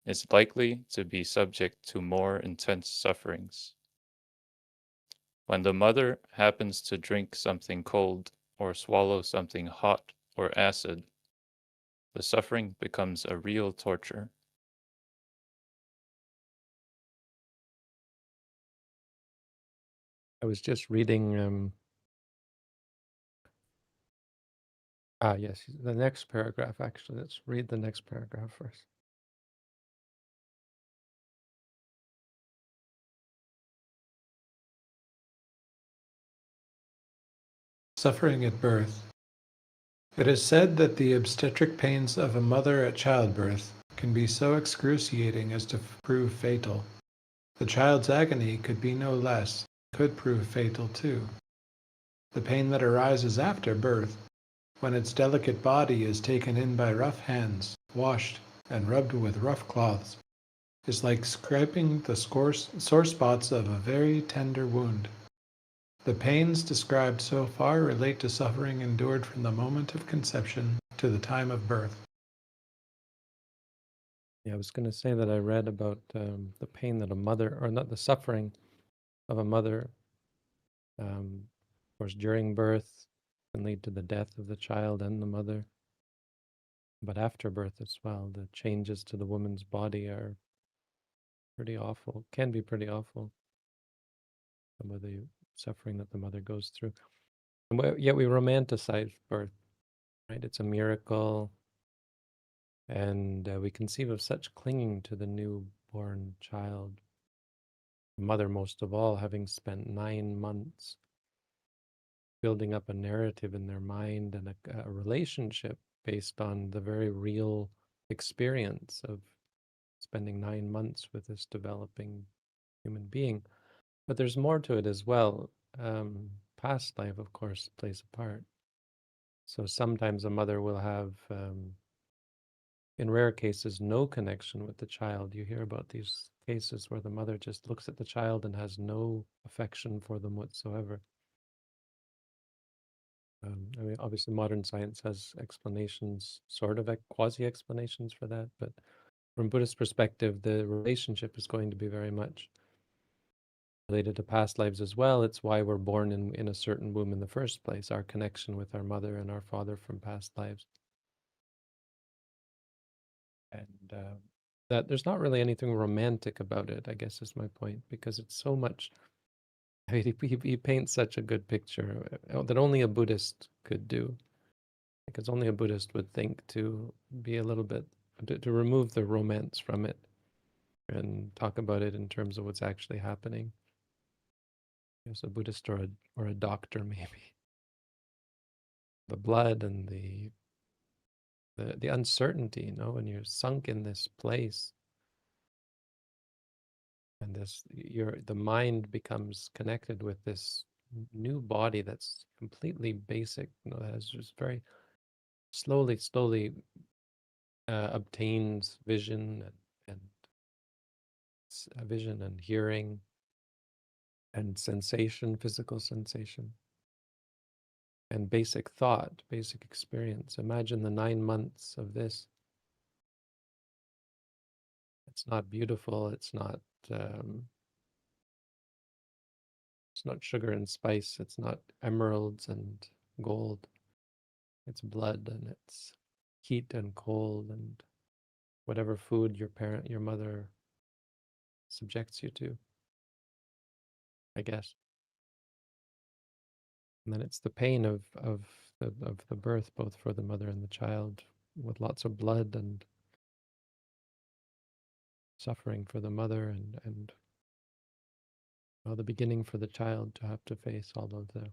is likely to be subject to more intense sufferings. When the mother happens to drink something cold or swallow something hot or acid, the suffering becomes a real torture. I was just reading, yes, the next paragraph, actually. Let's read the next paragraph first. Suffering at birth. It is said that the obstetric pains of a mother at childbirth can be so excruciating as to prove fatal. The child's agony could be no less, could prove fatal too. The pain that arises after birth, when its delicate body is taken in by rough hands, washed, and rubbed with rough cloths, is like scraping the sore spots of a very tender wound. The pains described so far relate to suffering endured from the moment of conception to the time of birth. Yeah, I was going to say that I read about the pain that a mother, or not the suffering of a mother, of course, during birth can lead to the death of the child and the mother. But after birth as well, the changes to the woman's body are pretty awful, can be pretty awful. Some of the suffering that the mother goes through. And yet we romanticize birth, right? It's a miracle. And we conceive of such clinging to the newborn child. The mother, most of all, having spent 9 months building up a narrative in their mind and a relationship based on the very real experience of spending 9 months with this developing human being. But there's more to it as well. Past life, of course, plays a part. So sometimes a mother will have in rare cases, no connection with the child. You hear about these cases where the mother just looks at the child and has no affection for them whatsoever. I mean, obviously, modern science has explanations, sort of quasi-explanations for that, but from Buddhist perspective, the relationship is going to be very much related to past lives as well. It's why we're born in a certain womb in the first place, our connection with our mother and our father from past lives. And that there's not really anything romantic about it, I guess is my point, because it's so much, I mean, he paints such a good picture that only a Buddhist could do. Because only a Buddhist would think to be a little bit, to remove the romance from it and talk about it in terms of what's actually happening. As a Buddhist or a doctor, maybe. The blood and the uncertainty, you know, when you're sunk in this place, and the mind becomes connected with this new body that's completely basic, you know, that has just very slowly obtains vision and vision and hearing and sensation, physical sensation, and basic thought, basic experience. Imagine the 9 months of this. It's not beautiful. It's not sugar and spice. It's not emeralds and gold. It's blood and it's heat and cold and whatever food your mother subjects you to, I guess. And then it's the pain of the birth, both for the mother and the child, with lots of blood and suffering for the mother and well, the beginning for the child to have to face all of the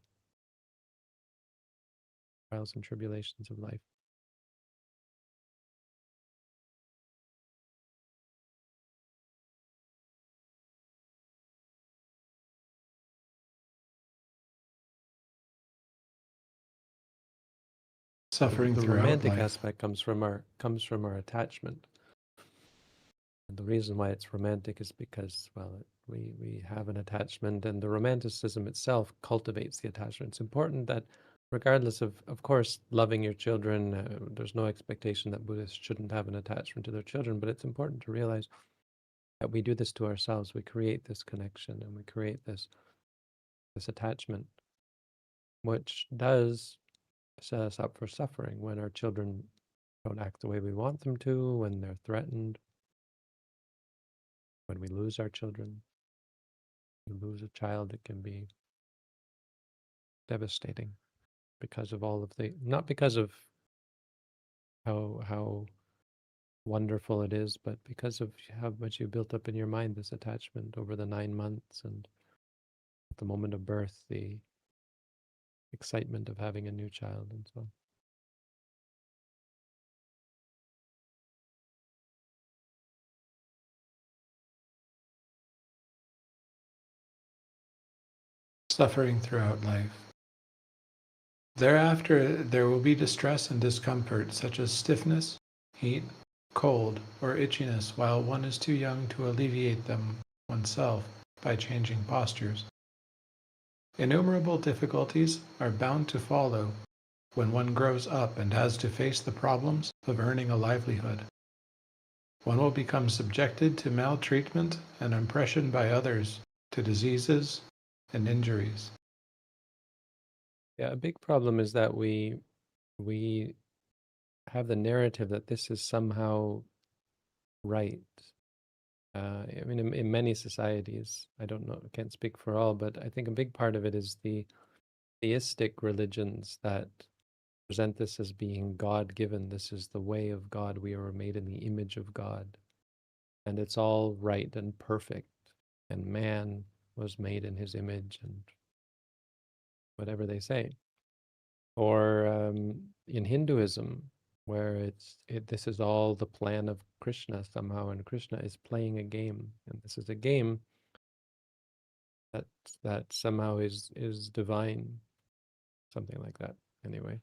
trials and tribulations of life. Suffering The throughout romantic life. aspect comes from our attachment. And the reason why it's romantic is because, well, we have an attachment, and the romanticism itself cultivates the attachment. It's important that, regardless of course, loving your children, there's no expectation that Buddhists shouldn't have an attachment to their children, but it's important to realize that we do this to ourselves. We create this connection and we create this attachment, which does set us up for suffering when our children don't act the way we want them to, when they're threatened, when we lose our children. You lose a child, it can be devastating because of all of not because of how wonderful it is, but because of how much you built up in your mind this attachment over the 9 months, and at the moment of birth, the excitement of having a new child and so on. Suffering throughout life. Thereafter, there will be distress and discomfort, such as stiffness, heat, cold, or itchiness, while one is too young to alleviate them oneself by changing postures. Innumerable difficulties are bound to follow when one grows up and has to face the problems of earning a livelihood. One will become subjected to maltreatment and oppression by others, to diseases and injuries. Yeah, a big problem is that we have the narrative that this is somehow right. I mean, in many societies, I don't know, I can't speak for all, but I think a big part of it is the theistic religions that present this as being God-given. This is the way of God. We are made in the image of God. And it's all right and perfect. And man was made in his image, and whatever they say. Or in Hinduism, where this is all the plan of Krishna somehow, and Krishna is playing a game, and this is a game that somehow is divine, something like that. Anyway,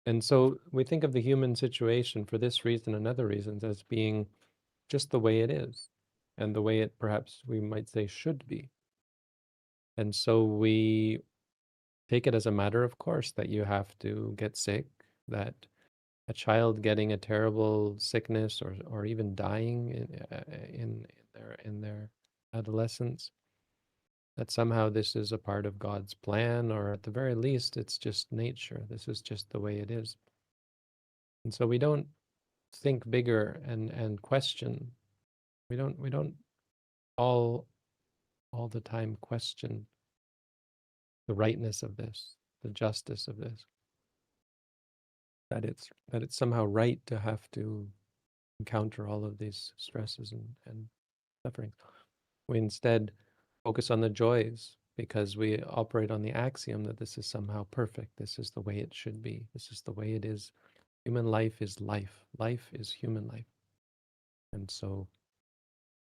And so we think of the human situation for this reason and other reasons as being just the way it is, and the way it perhaps we might say should be. And so we take it as a matter of course that you have to get sick, that a child getting a terrible sickness or even dying in their adolescence, that somehow this is a part of God's plan, or at the very least, it's just nature. This is just the way it is. And so we don't think bigger and question. We don't all the time question the rightness of this, the justice of this. That it's somehow right to have to encounter all of these stresses and sufferings. We instead focus on the joys because we operate on the axiom that this is somehow perfect. This is the way it should be. This is the way it is. Human life is life. Life is human life. And so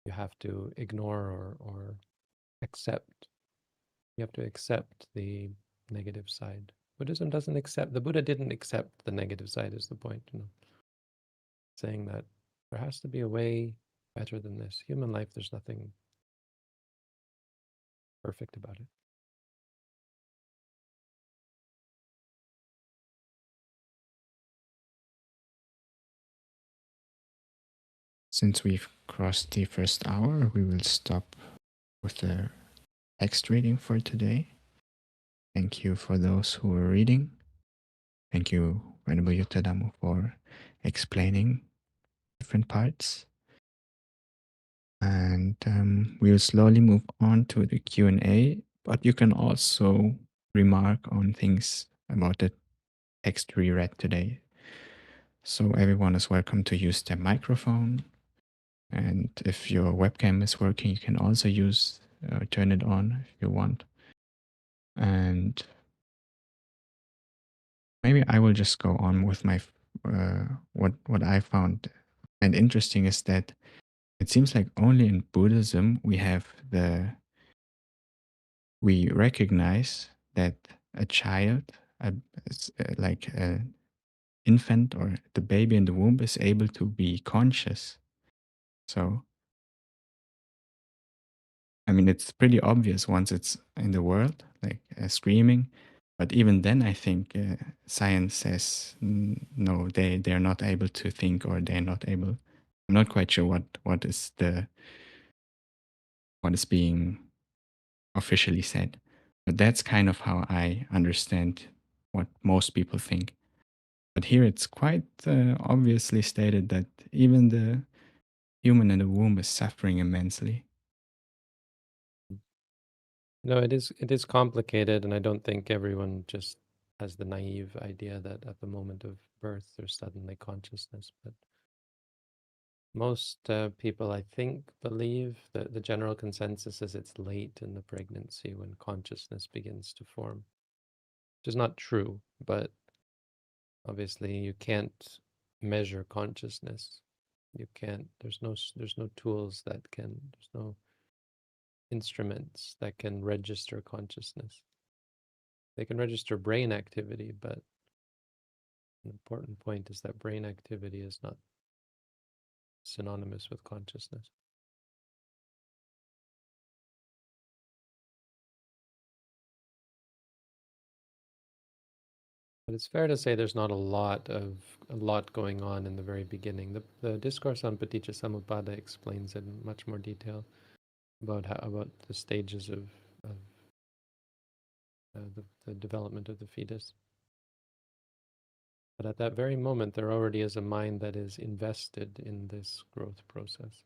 you have to ignore or accept. You have to accept the negative side. Buddhism doesn't accept, the Buddha didn't accept the negative side is the point, saying that there has to be a way better than this. Human life, there's nothing perfect about it. Since we've crossed the first hour, we will stop with the text reading for today. Thank you for those who are reading. Thank you, Venerable Yuttadhammo, for explaining different parts. And we'll slowly move on to the Q&A, but you can also remark on things about the text we read today. So everyone is welcome to use their microphone. And if your webcam is working, you can also turn it on if you want. And maybe I will just go on with my what I found. And interesting is that it seems like only in Buddhism we recognize that a child, like an infant or the baby in the womb, is able to be conscious. So, I mean, it's pretty obvious once it's in the world, like screaming. But even then, I think science says no, they're not able to think, or they're not able. I'm not quite sure what is being officially said, but that's kind of how I understand what most people think. But here it's quite obviously stated that even the human in the womb is suffering immensely. No, it is complicated, and I don't think everyone just has the naive idea that at the moment of birth there's suddenly consciousness. But most people, I think, believe that the general consensus is it's late in the pregnancy when consciousness begins to form, which is not true, but obviously you can't measure consciousness. You can't, there's no tools that can, there's no instruments that can register consciousness. They can register brain activity, but an important point is that brain activity is not synonymous with consciousness. But it's fair to say there's not a lot going on in the very beginning. The Discourse on Paticca explains it in much more detail about the stages of the development of the fetus. But at that very moment, there already is a mind that is invested in this growth process.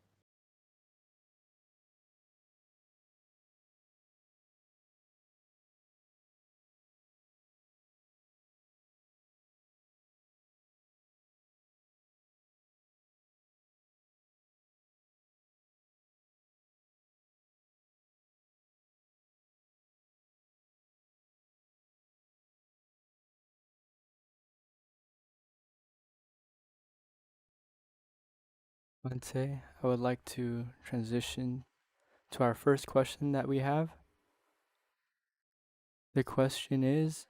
Bhante, I would like to transition to our first question that we have. The question is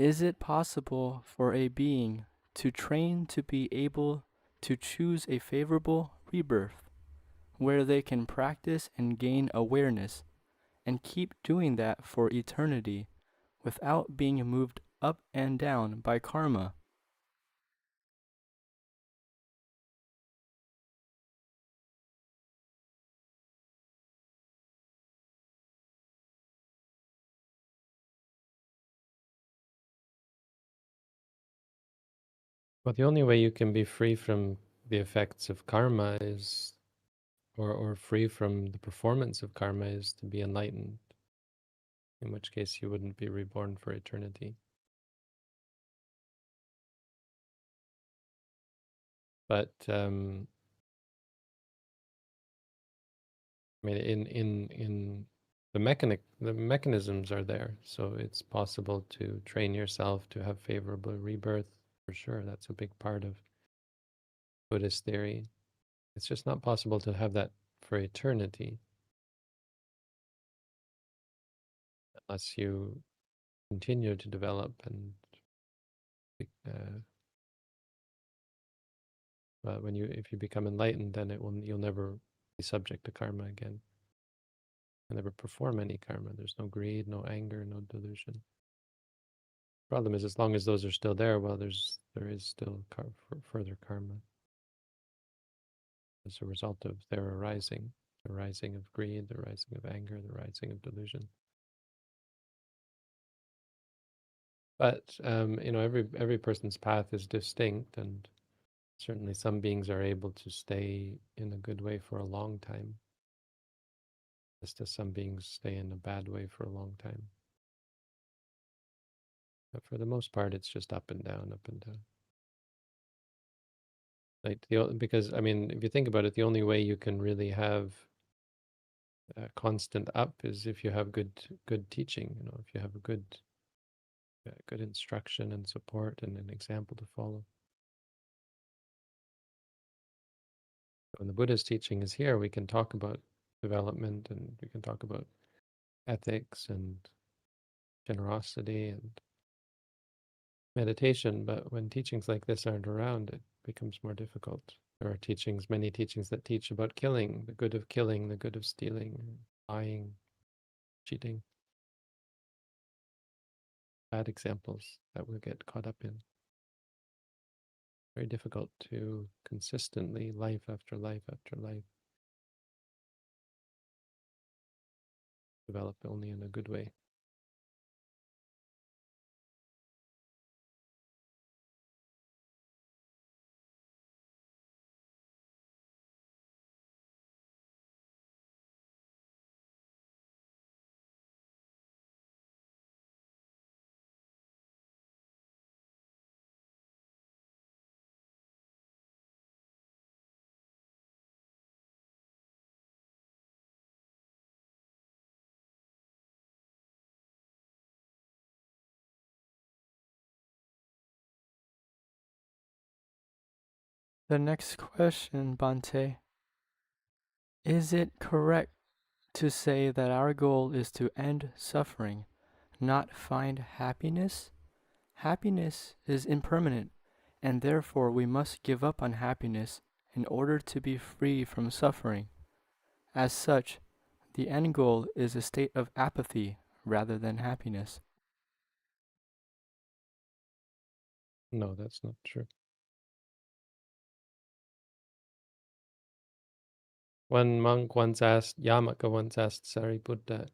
Is it possible for a being to train to be able to choose a favorable rebirth, where they can practice and gain awareness, and keep doing that for eternity, without being moved up and down by karma? Well, the only way you can be free from the effects of karma is, or free from the performance of karma, is to be enlightened, in which case you wouldn't be reborn for eternity. But I mean, in the mechanisms are there, so it's possible to train yourself to have favorable rebirth, for sure. That's a big part of Buddhist theory. It's just not possible to have that for eternity unless you continue to develop and if you become enlightened, then you'll never be subject to karma again. You'll never perform any karma. There's no greed, no anger, no delusion. Problem is, as long as those are still there, well, there is still further karma as a result of their arising, the rising of greed, the rising of anger, the rising of delusion. But every person's path is distinct, and certainly some beings are able to stay in a good way for a long time, just as some beings stay in a bad way for a long time. But for the most part, it's just up and down, up and down. Because, I mean, if you think about it, the only way you can really have constant up is if you have good teaching. If you have a good instruction and support and an example to follow. When the Buddha's teaching is here, we can talk about development, and we can talk about ethics and generosity and meditation, but when teachings like this aren't around, it becomes more difficult. There are many teachings that teach about killing, the good of stealing, lying, cheating. Bad examples that we'll get caught up in. Very difficult to consistently, life after life after life, develop only in a good way. The next question, Bhante. Is it correct to say that our goal is to end suffering, not find happiness? Happiness is impermanent, and therefore we must give up on happiness in order to be free from suffering. As such, the end goal is a state of apathy rather than happiness. No, that's not true. One monk once asked, Yamaka once asked Sariputta,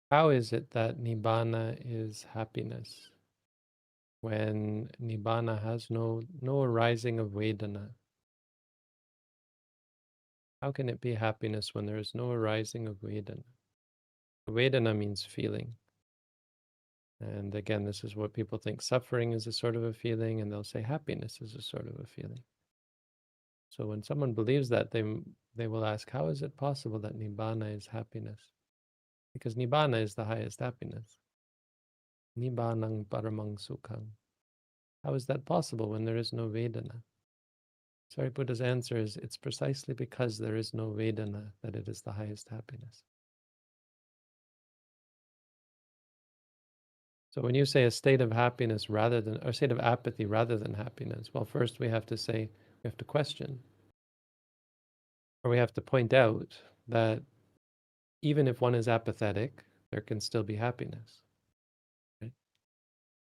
how is it that Nibbana is happiness when Nibbana has no arising of Vedana? How can it be happiness when there is no arising of Vedana? Vedana means feeling. And again, this is what people think suffering is a sort of a feeling, and they'll say happiness is a sort of a feeling. So when someone believes that, they will ask, how is it possible that Nibbana is happiness? Because Nibbana is the highest happiness. Nibbanang paramang sukhang. How is that possible when there is no Vedana? Sariputta's answer is, it's precisely because there is no Vedana that it is the highest happiness. So when you say a state of happiness rather than, or state of apathy rather than happiness, well, first we have to say, we have to question, or we have to point out that even if one is apathetic, there can still be happiness. Right?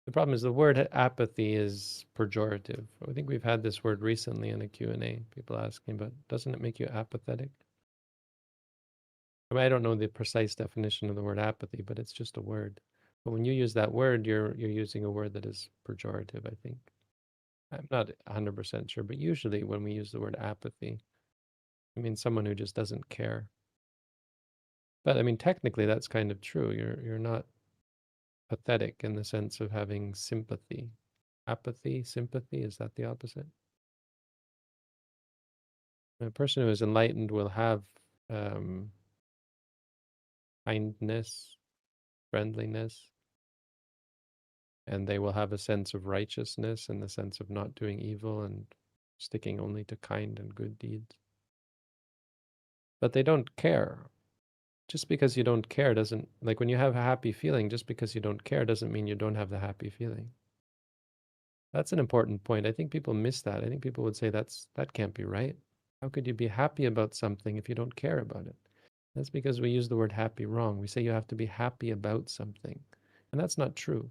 The problem is the word apathy is pejorative. I think we've had this word recently in a Q&A. People asking, but doesn't it make you apathetic? I mean, I don't know the precise definition of the word apathy, but it's just a word. But when you use that word, you're using a word that is pejorative, I think. I'm not 100% sure, but usually when we use the word apathy, I mean someone who just doesn't care. But I mean, technically that's kind of true. You're not pathetic in the sense of having sympathy. Apathy, sympathy, is that the opposite? A person who is enlightened will have kindness, friendliness, and they will have a sense of righteousness and the sense of not doing evil and sticking only to kind and good deeds. But they don't care. Just because you don't care doesn't, like when you have a happy feeling, just because you don't care doesn't mean you don't have the happy feeling. That's an important point. I think people miss that. I think people would say that can't be right. How could you be happy about something if you don't care about it? That's because we use the word happy wrong. We say you have to be happy about something. And that's not true.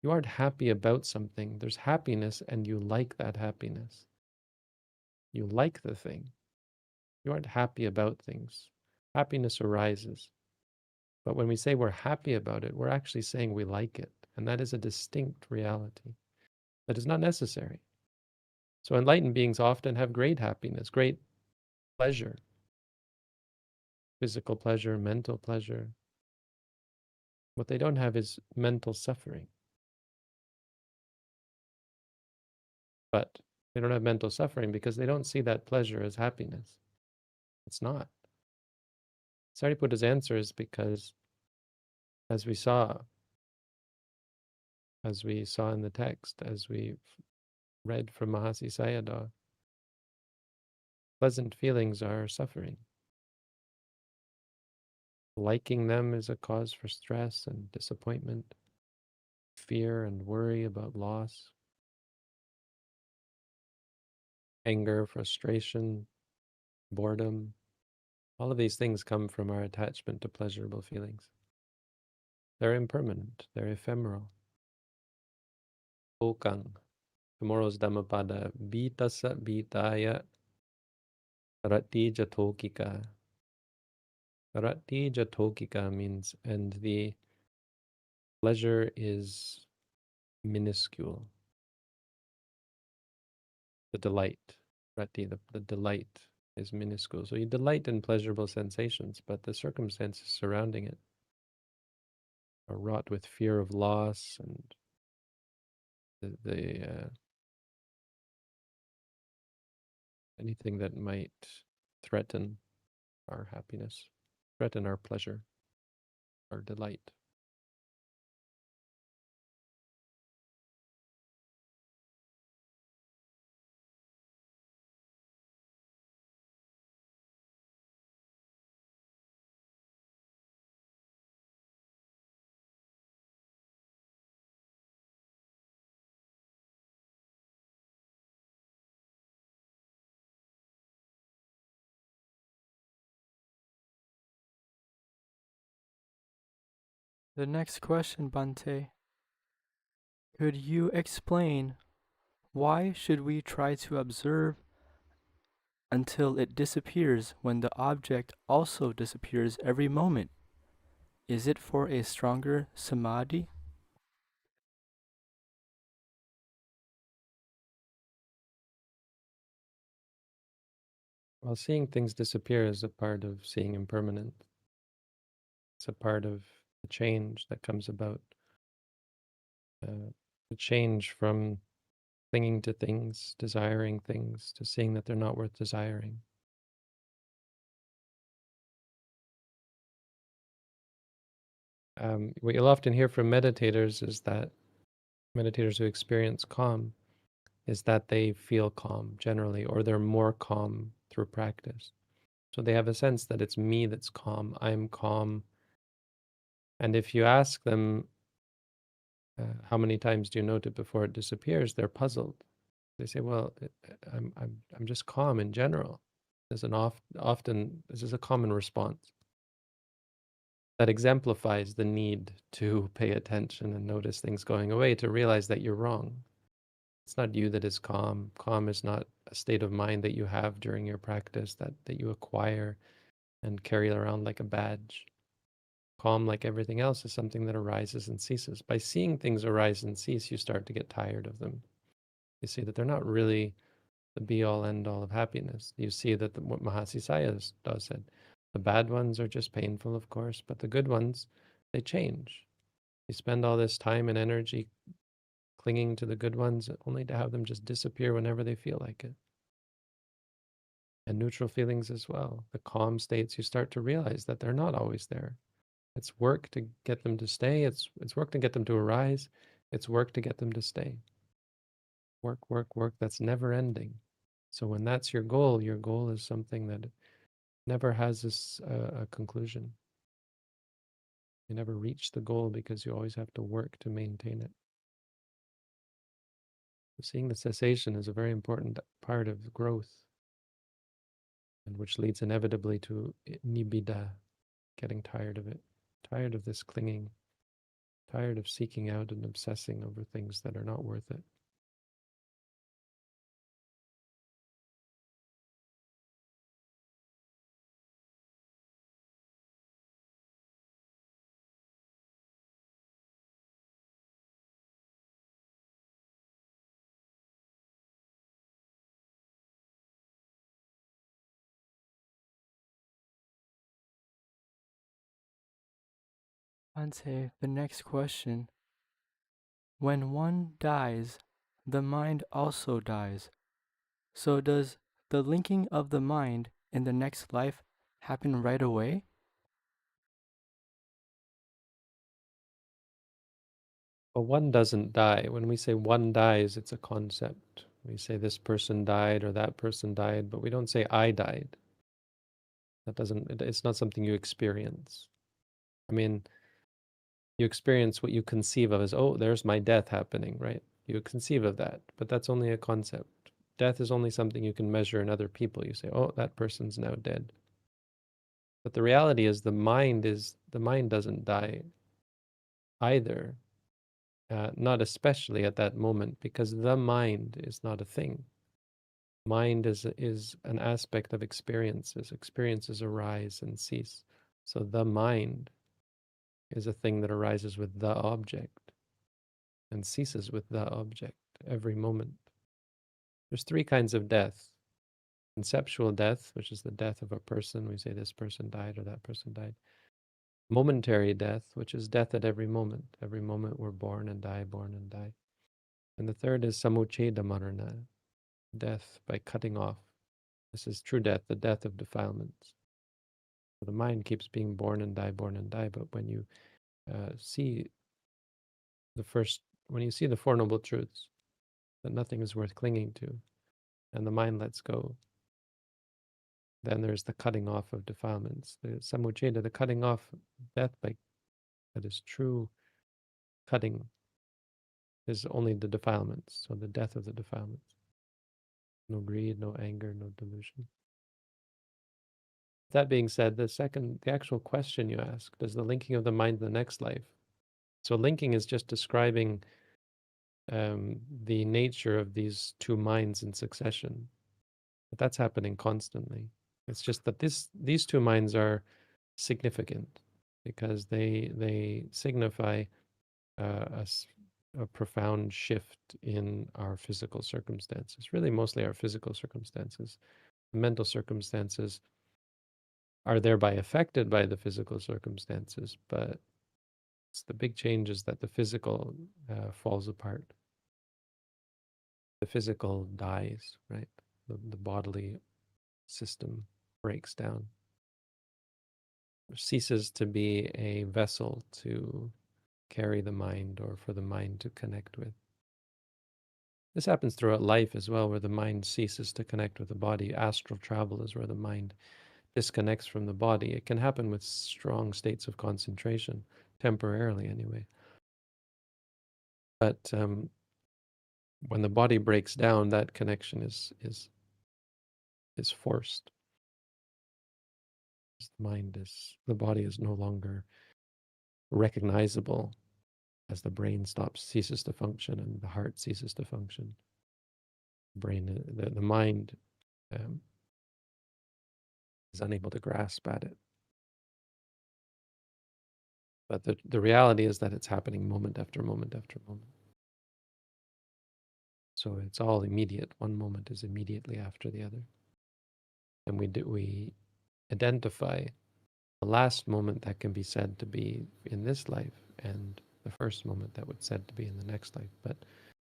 You aren't happy about something. There's happiness and you like that happiness. You like the thing. You aren't happy about things. Happiness arises. But when we say we're happy about it, we're actually saying we like it. And that is a distinct reality that is not necessary. So enlightened beings often have great happiness, great pleasure, physical pleasure, mental pleasure. What they don't have is mental suffering. But they don't have mental suffering because they don't see that pleasure as happiness. It's not. Sariputta's answer is because, as we saw in the text, as we read from Mahasi Sayadaw, pleasant feelings are suffering. Liking them is a cause for stress and disappointment, fear and worry about loss, anger, frustration, boredom. All of these things come from our attachment to pleasurable feelings. They're impermanent, they're ephemeral. Okang, tomorrow's Dhammapada, Bitasa Bitaya Rati Jatokika. Rati Jatokika means, and the pleasure is minuscule. The delight, Rati, the delight is minuscule. So you delight in pleasurable sensations, but the circumstances surrounding it are wrought with fear of loss and anything that might threaten our happiness, threaten our pleasure, our delight. The next question, Bante. Could you explain why should we try to observe until it disappears when the object also disappears every moment? Is it for a stronger samadhi? Well, seeing things disappear is a part of seeing impermanent. It's a part of the change that comes about. The change from clinging to things, desiring things, to seeing that they're not worth desiring. What you'll often hear from meditators is that meditators who experience calm is that they feel calm generally, or they're more calm through practice. So they have a sense that it's me that's calm, I'm calm. And if you ask them, How many times do you note it before it disappears? They're puzzled. They say, well, I'm just calm in general. There's often this is a common response that exemplifies the need to pay attention and notice things going away, to realize that you're wrong. It's not you that is calm. Calm is not a state of mind that you have during your practice, that you acquire and carry around like a badge. Calm, like everything else, is something that arises and ceases. By seeing things arise and cease, you start to get tired of them. You see that they're not really the be-all, end-all of happiness. You see that what Mahasi Sayadaw said, the bad ones are just painful, of course, but the good ones, they change. You spend all this time and energy clinging to the good ones only to have them just disappear whenever they feel like it. And neutral feelings as well. The calm states, you start to realize that they're not always there. It's work to get them to stay. It's work to get them to arise. It's work to get them to stay. Work, work, work. That's never ending. So when that's your goal is something that never has a conclusion. You never reach the goal because you always have to work to maintain it. Seeing the cessation is a very important part of growth, and which leads inevitably to nibbida, getting tired of it, tired of this clinging, tired of seeking out and obsessing over things that are not worth it. Ante, the next question. When one dies, the mind also dies. So does the linking of the mind in the next life happen right away? But one doesn't die. When we say one dies, it's a concept. We say this person died or that person died, but we don't say I died. It's not something you experience. I mean, you experience what you conceive of as, oh, there's my death happening, right? You conceive of that, but that's only a concept. Death is only something you can measure in other people. You say, oh, that person's now dead. But the reality is the mind doesn't die either. Not especially at that moment, because the mind is not a thing. Mind is an aspect of experiences. Experiences arise and cease. So the mind is a thing that arises with the object and ceases with the object every moment. There's three kinds of death. Conceptual death, which is the death of a person. We say this person died or that person died. Momentary death, which is death at every moment. Every moment we're born and die, born and die. And the third is samucheda marana, death by cutting off. This is true death, the death of defilements. So the mind keeps being born and die, but when you see when you see the Four Noble Truths, that nothing is worth clinging to, and the mind lets go, then there's the cutting off of defilements. The samucheda, the cutting off, death that is true cutting, is only the defilements, so the death of the defilements. No greed, no anger, no delusion. That being said, the actual question you asked, does the linking of the mind in the next life? So linking is just describing the nature of these two minds in succession. But that's happening constantly. It's just that these two minds are significant because they signify a profound shift in our physical circumstances, really mostly our physical circumstances. The mental circumstances are thereby affected by the physical circumstances, but it's the big change is that the physical falls apart. The physical dies, right? The bodily system breaks down, ceases to be a vessel to carry the mind or for the mind to connect with. This happens throughout life as well, where the mind ceases to connect with the body. Astral travel is where the mind disconnects from the body. It can happen with strong states of concentration, temporarily anyway. But when the body breaks down, that connection is forced. The body is no longer recognizable as the brain ceases to function and the heart ceases to function. The mind is unable to grasp at it. But the reality is that it's happening moment after moment after moment. So it's all immediate. One moment is immediately after the other. And we identify the last moment that can be said to be in this life and the first moment that would said to be in the next life. But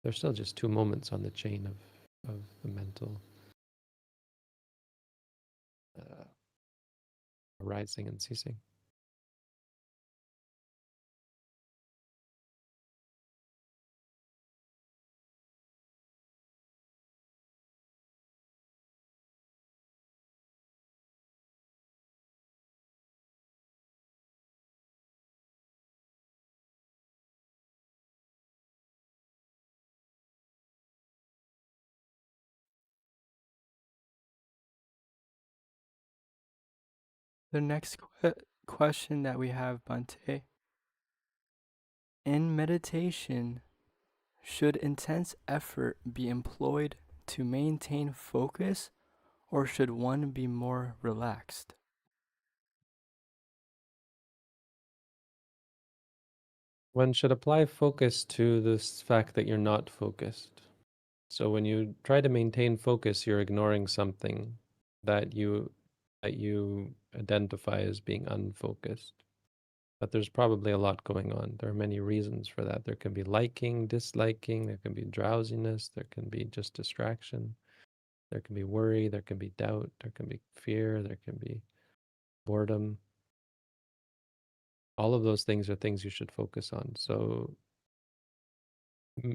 there's still just two moments on the chain of the mental arising and ceasing. The next question that we have, Bhante. In meditation, should intense effort be employed to maintain focus, or should one be more relaxed? One should apply focus to this fact that you're not focused. So when you try to maintain focus, you're ignoring something that you identify as being unfocused. But there's probably a lot going on. There are many reasons for that. There can be liking, disliking, there can be drowsiness, there can be just distraction, there can be worry, there can be doubt, there can be fear, there can be boredom. All of those things are things you should focus on. So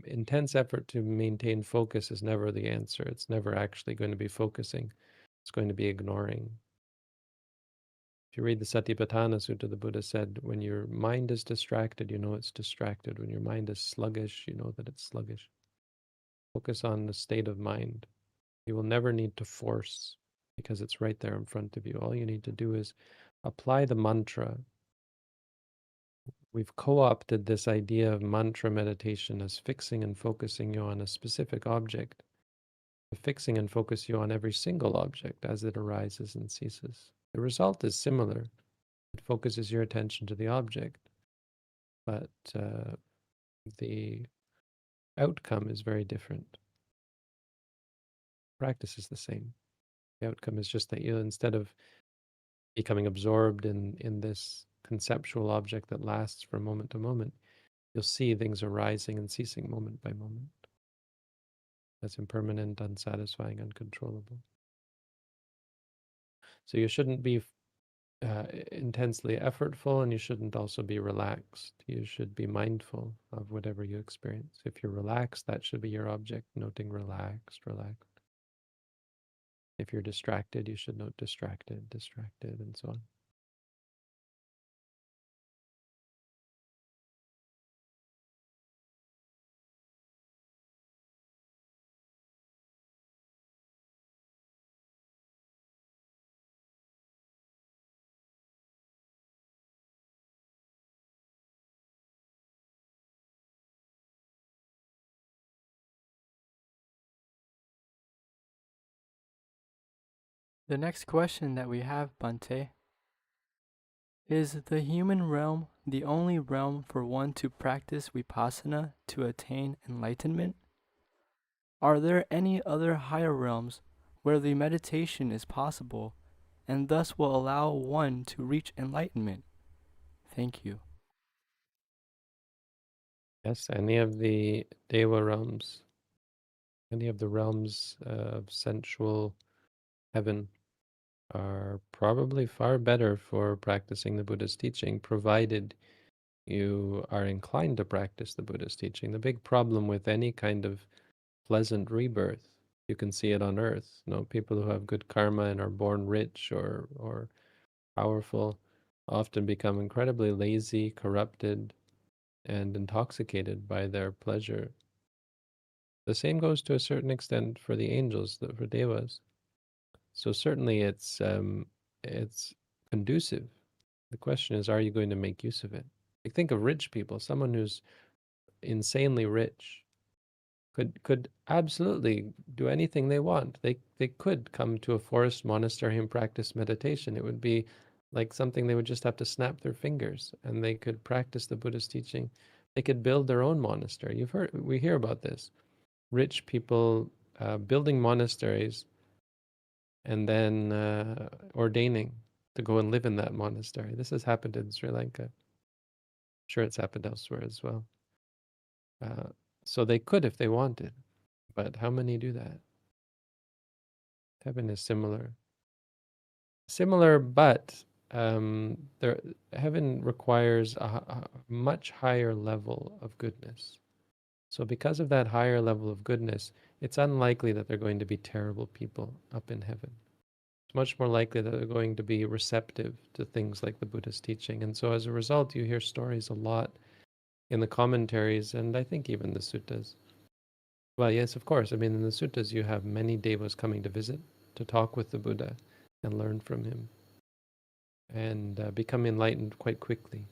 intense effort to maintain focus is never the answer. It's never actually going to be focusing. It's going to be ignoring. If you read the Satipatthana Sutta, the Buddha said, when your mind is distracted, you know it's distracted. When your mind is sluggish, you know that it's sluggish. Focus on the state of mind. You will never need to force because it's right there in front of you. All you need to do is apply the mantra. We've co-opted this idea of mantra meditation as fixing and focusing you on a specific object, fixing and focus you on every single object as it arises and ceases. The result is similar. It focuses your attention to the object, but the outcome is very different. Practice is the same. The outcome is just that you, instead of becoming absorbed in this conceptual object that lasts from moment to moment, you'll see things arising and ceasing moment by moment. That's impermanent, unsatisfying, uncontrollable. So you shouldn't be intensely effortful, and you shouldn't also be relaxed. You should be mindful of whatever you experience. If you're relaxed, that should be your object, noting relaxed, relaxed. If you're distracted, you should note distracted, distracted, and so on. The next question that we have, Bhante. Is the human realm the only realm for one to practice vipassana to attain enlightenment? Are there any other higher realms where the meditation is possible and thus will allow one to reach enlightenment? Thank you. Yes, any of the Deva realms, any of the realms of sensual heaven are probably far better for practicing the Buddha's teaching, provided you are inclined to practice the Buddha's teaching. The big problem with any kind of pleasant rebirth, you can see it on earth. People who have good karma and are born rich or powerful often become incredibly lazy, corrupted, and intoxicated by their pleasure. The same goes to a certain extent for the angels, for devas. So certainly it's conducive. The question is, are you going to make use of it? Like, think of rich people. Someone who's insanely rich could absolutely do anything they want. They could come to a forest monastery and practice meditation. It would be like something they would just have to snap their fingers, and they could practice the Buddhist teaching. They could build their own monastery. We hear about this. Rich people building monasteries and then ordaining to go and live in that monastery. This has happened in Sri Lanka. I'm sure it's happened elsewhere as well. So they could if they wanted, but how many do that? Heaven is similar. Similar, but heaven requires a much higher level of goodness. So because of that higher level of goodness, it's unlikely that they're going to be terrible people up in heaven. It's much more likely that they're going to be receptive to things like the Buddha's teaching. And so as a result, you hear stories a lot in the commentaries, and I think even the suttas. Well, yes, of course. I mean, in the suttas, you have many devas coming to visit, to talk with the Buddha and learn from him, and become enlightened quite quickly,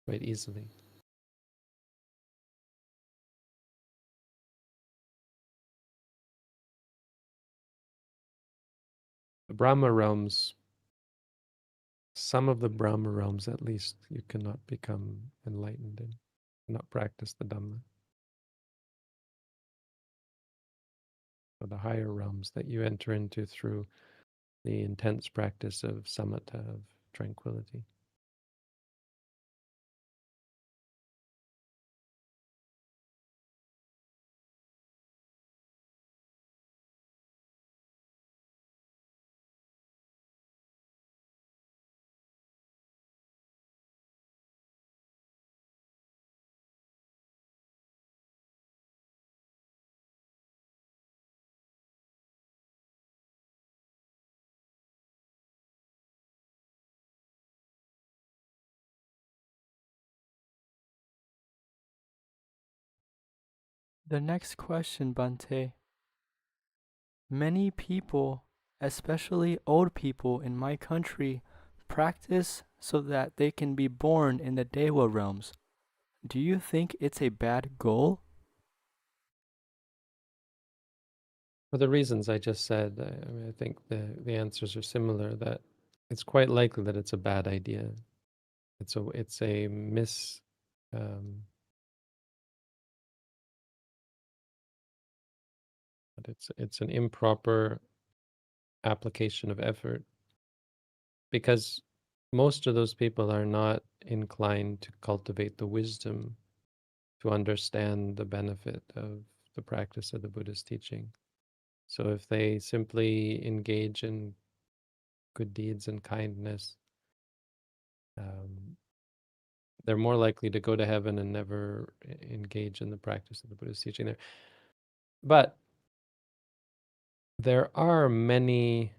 quite easily. The Brahma realms, some of the Brahma realms at least, you cannot become enlightened in, not practice the Dhamma. So the higher realms that you enter into through the intense practice of samatha, of tranquility. The next question, Bante. Many people, especially old people in my country, practice so that they can be born in the Dewa realms. Do you think it's a bad goal? For the reasons I just said, I think the answers are similar, that it's quite likely that it's a bad idea. It's a but it's an improper application of effort, because most of those people are not inclined to cultivate the wisdom to understand the benefit of the practice of the Buddha's teaching. So if they simply engage in good deeds and kindness, they're more likely to go to heaven and never engage in the practice of the Buddha's teaching there. But there are many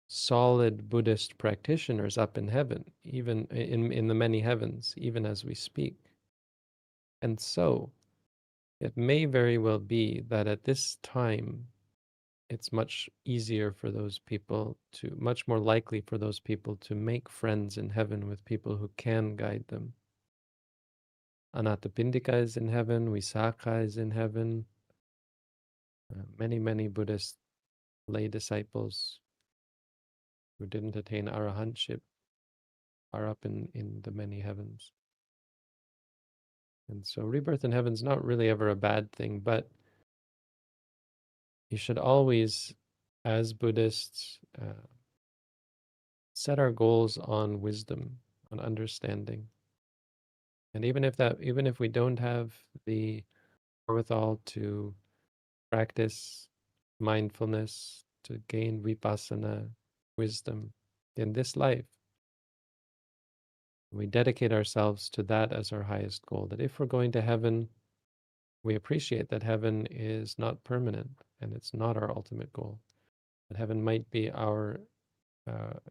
solid Buddhist practitioners up in heaven, even in the many heavens, even as we speak. And so it may very well be that at this time, it's much easier for those people much more likely for those people to make friends in heaven with people who can guide them. Anathapindika is in heaven, Visakha is in heaven. Many Buddhist lay disciples who didn't attain arahantship are up in the many heavens. And so rebirth in heaven is not really ever a bad thing, but you should always, as Buddhists, set our goals on wisdom, on understanding. And even if we don't have the wherewithal to practice mindfulness, to gain vipassana wisdom in this life, we dedicate ourselves to that as our highest goal. That if we're going to heaven, we appreciate that heaven is not permanent and it's not our ultimate goal. That heaven might be our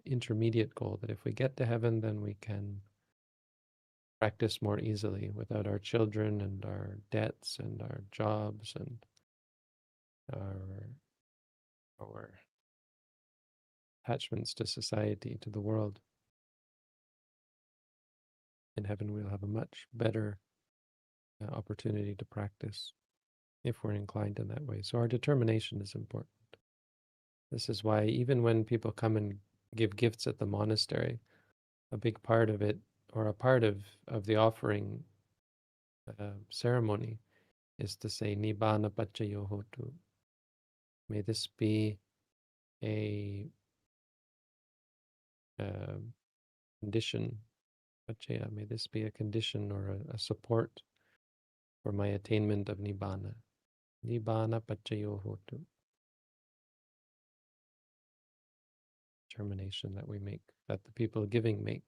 intermediate goal. That if we get to heaven, then we can practice more easily without our children and our debts and our jobs and our attachments to society, to the world. In heaven, we'll have a much better opportunity to practice if we're inclined in that way. So our determination is important. This is why even when people come and give gifts at the monastery, a big part of it, or a part of the offering ceremony, is to say Nibbana Pachayo Hotu. May this be a condition, Pachaya, may this be a condition or a support for my attainment of Nibbana. Nibbana Pachayo Hotu. Determination that we make, that the people giving make,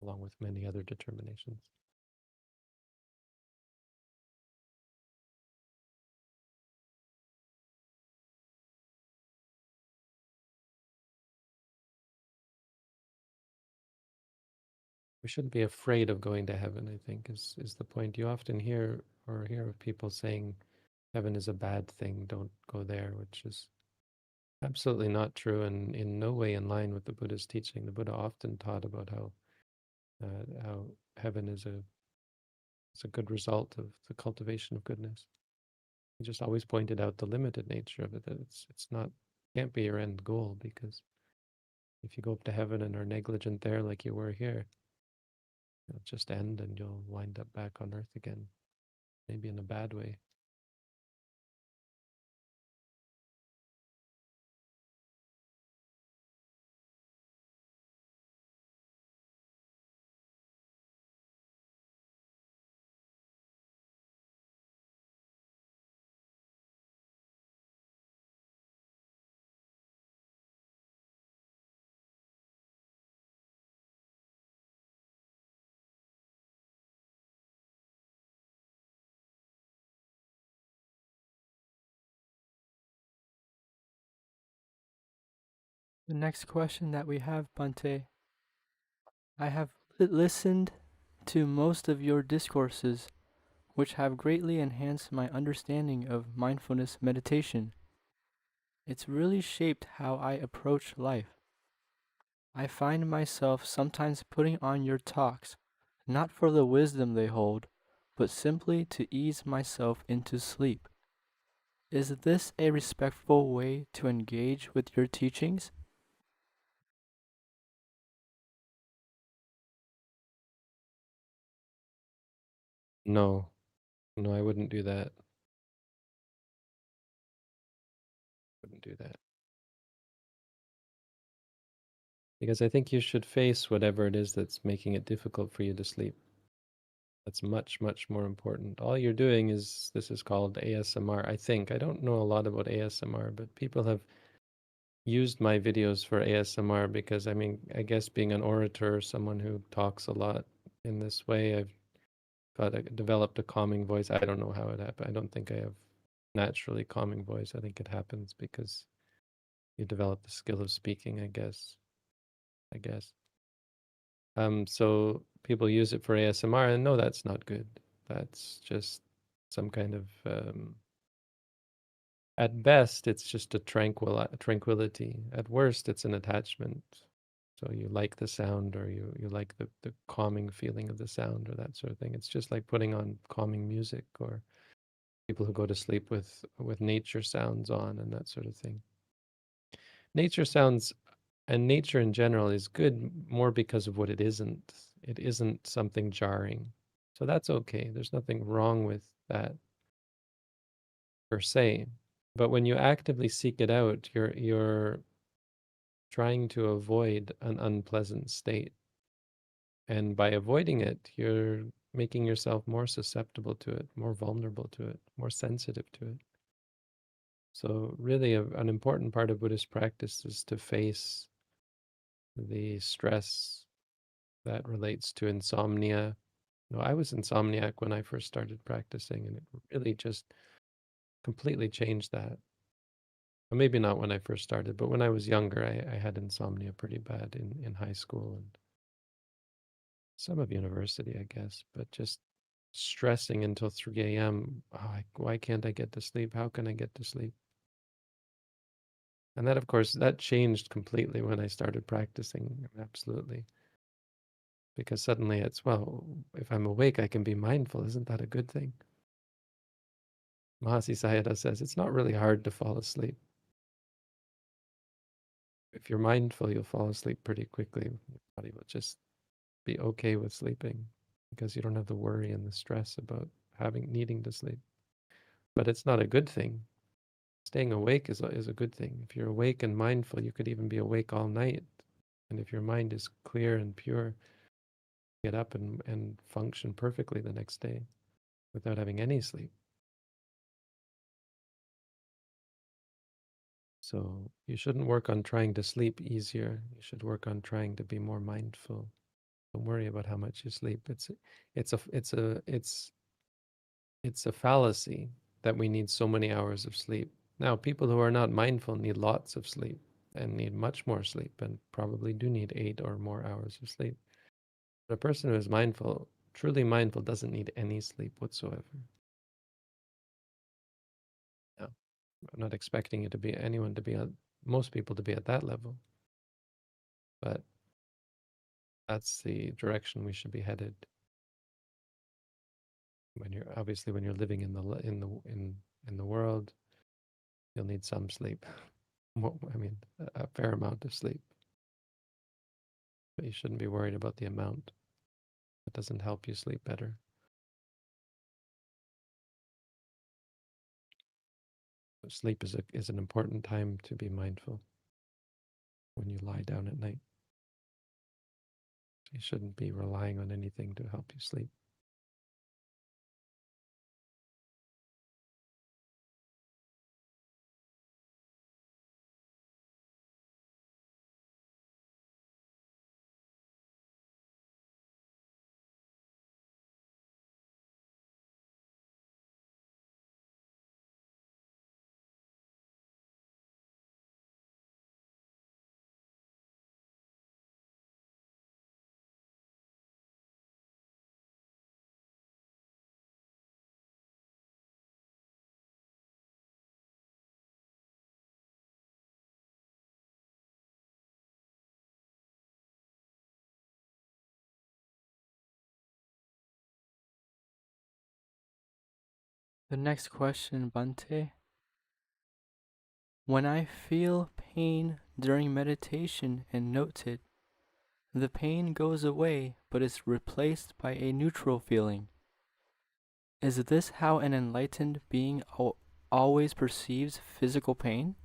along with many other determinations. We shouldn't be afraid of going to heaven, I think, is the point. You often hear of people saying heaven is a bad thing, don't go there, which is absolutely not true and in no way in line with the Buddha's teaching. The Buddha often taught about how heaven is a good result of the cultivation of goodness. He just always pointed out the limited nature of it, that it's not, can't be your end goal, because if you go up to heaven and are negligent there like you were here, it'll just end and you'll wind up back on earth again, maybe in a bad way. The next question that we have, Bhante. I have listened to most of your discourses, which have greatly enhanced my understanding of mindfulness meditation. It's really shaped how I approach life. I find myself sometimes putting on your talks, not for the wisdom they hold, but simply to ease myself into sleep. Is this a respectful way to engage with your teachings? No, I wouldn't do that. Wouldn't do that. Because I think you should face whatever it is that's making it difficult for you to sleep. That's much, much more important. All you're doing is, this is called ASMR, I think. I don't know a lot about ASMR, but people have used my videos for ASMR because, I mean, I guess being an orator, someone who talks a lot in this way, I've developed a calming voice. I don't know how it happened. I don't think I have naturally calming voice. I think it happens because you develop the skill of speaking, I guess. So people use it for ASMR, and no, that's not good. That's just some kind of, at best, it's just a tranquility. At worst, it's an attachment. So you like the sound, or you like the calming feeling of the sound, or that sort of thing. It's just like putting on calming music, or people who go to sleep with nature sounds on and that sort of thing. Nature sounds and nature in general is good more because of what it isn't. It isn't something jarring. So that's okay. There's nothing wrong with that per se. But when you actively seek it out, you're trying to avoid an unpleasant state. And by avoiding it, you're making yourself more susceptible to it, more vulnerable to it, more sensitive to it. So really an important part of Buddhist practice is to face the stress that relates to insomnia. No, I was insomniac when I first started practicing, and it really just completely changed that. Well, maybe not when I first started, but when I was younger, I had insomnia pretty bad in high school. And some of university, I guess, but just stressing until 3 a.m. Why can't I get to sleep? How can I get to sleep? And that, of course, that changed completely when I started practicing, absolutely. Because suddenly it's, well, if I'm awake, I can be mindful. Isn't that a good thing? Mahasi Sayadaw says, it's not really hard to fall asleep. If you're mindful, you'll fall asleep pretty quickly. Your body will just be okay with sleeping because you don't have the worry and the stress about needing to sleep. But it's not a good thing. Staying awake is a good thing. If you're awake and mindful, you could even be awake all night. And if your mind is clear and pure, get up and function perfectly the next day without having any sleep. So you shouldn't work on trying to sleep easier. You should work on trying to be more mindful. Don't worry about how much you sleep. It's a fallacy that we need so many hours of sleep. Now, people who are not mindful need lots of sleep and need much more sleep and probably do need 8 or more hours of sleep. But a person who is mindful, truly mindful, doesn't need any sleep whatsoever. No, I'm not expecting most people to be at that level. But that's the direction we should be headed. When you're living in the world, you'll need some sleep. A fair amount of sleep. But you shouldn't be worried about the amount. It doesn't help you sleep better. Sleep is an important time to be mindful when you lie down at night. You shouldn't be relying on anything to help you sleep. The next question, Bhante. When I feel pain during meditation and note it, the pain goes away but is replaced by a neutral feeling. Is this how an enlightened being always perceives physical pain?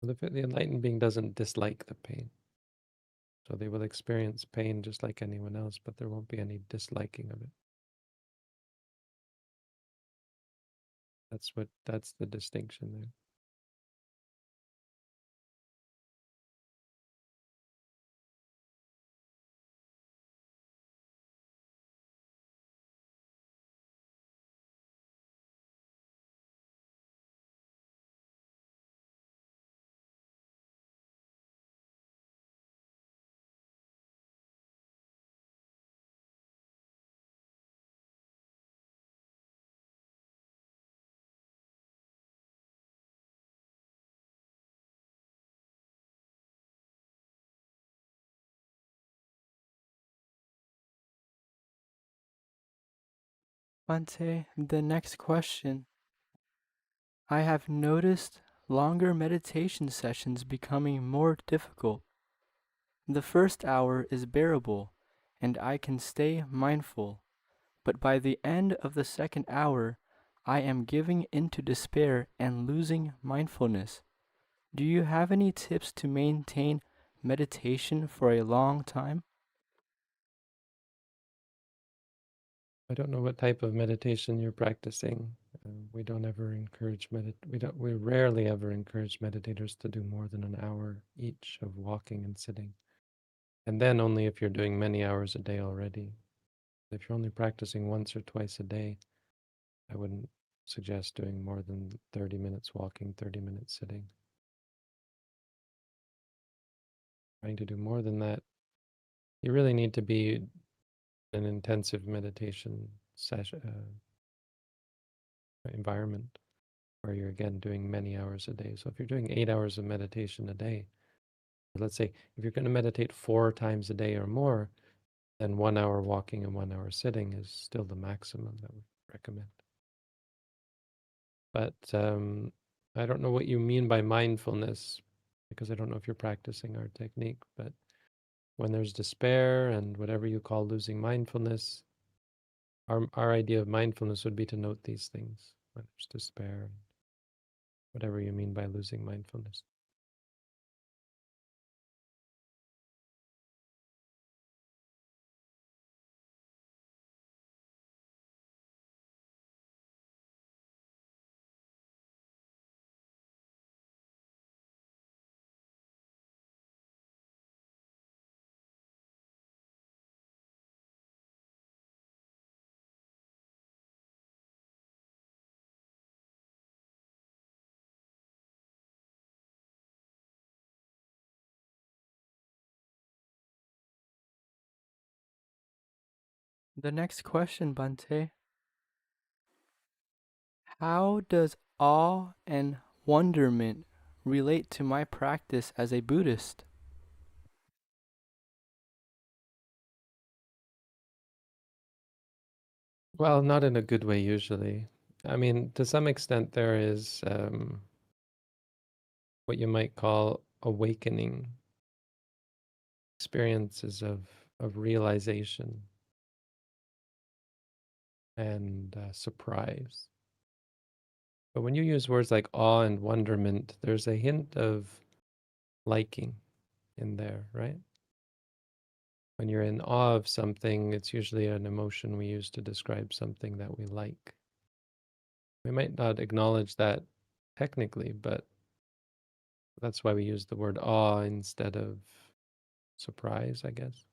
The enlightened being doesn't dislike the pain. So they will experience pain just like anyone else, but there won't be any disliking of it. That's the distinction there. Bhante, the next question. I have noticed longer meditation sessions becoming more difficult. The first hour is bearable, and I can stay mindful, but by the end of the second hour, I am giving into despair and losing mindfulness. Do you have any tips to maintain meditation for a long time? I don't know what type of meditation you're practicing. We don't ever encourage we rarely ever encourage meditators to do more than an hour each of walking and sitting. And then only if you're doing many hours a day already. If you're only practicing once or twice a day, I wouldn't suggest doing more than 30 minutes walking, 30 minutes sitting. trying to do more than that, you really need to be in an intensive meditation session environment where you're again doing many hours a day. So if you're doing 8 hours of meditation a day, let's say if you're going to meditate 4 times a day or more, then 1 hour walking and 1 hour sitting is still the maximum that we recommend. But I don't know what you mean by mindfulness, because I don't know if you're practicing our technique, but when there's despair and whatever you call losing mindfulness, our idea of mindfulness would be to note these things when there's despair, whatever you mean by losing mindfulness. The next question, Bante. How does awe and wonderment relate to my practice as a Buddhist? Well, not in a good way usually. I mean, to some extent there is what you might call awakening experiences of realization and surprise. But when you use words like awe and wonderment, there's a hint of liking in there, right? When you're in awe of something, it's usually an emotion we use to describe something that we like. We might not acknowledge that technically, but that's why we use the word awe instead of surprise, I guess.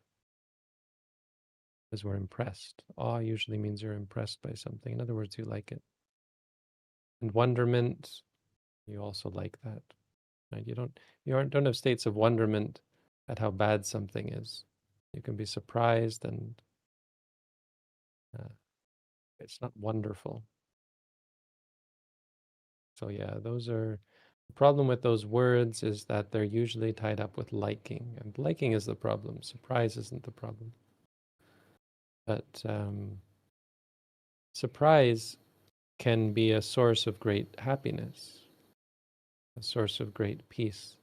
Because we're impressed. Awe usually means you're impressed by something. In other words, you like it. And wonderment, you also like that. Right? You don't have states of wonderment at how bad something is. You can be surprised and it's not wonderful. So yeah, the problem with those words is that they're usually tied up with liking, and liking is the problem. Surprise isn't the problem. But surprise can be a source of great happiness, a source of great peace,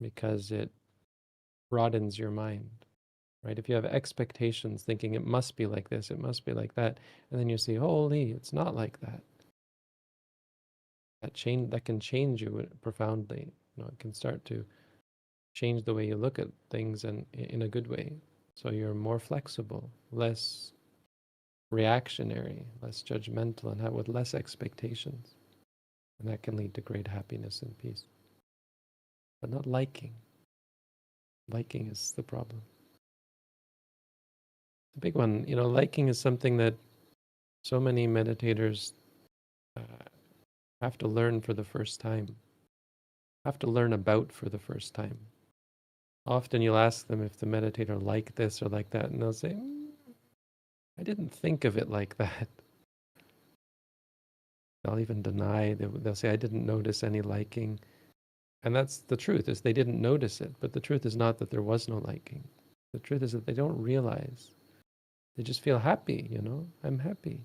because it broadens your mind, right? If you have expectations thinking it must be like this, it must be like that, and then you see, holy, it's not like that. That can change you profoundly. It can start to change the way you look at things, and in a good way. So you're more flexible, less reactionary, less judgmental, and with less expectations. And that can lead to great happiness and peace. But not liking. Liking is the problem. The big one, liking is something that so many meditators have to learn for the first time, have to learn about for the first time. Often you'll ask them if the meditator liked this or like that, and they'll say, I didn't think of it like that. They'll even deny, they'll say, I didn't notice any liking. And that's the truth, is they didn't notice it. But the truth is not that there was no liking. The truth is that they don't realize. They just feel happy, I'm happy.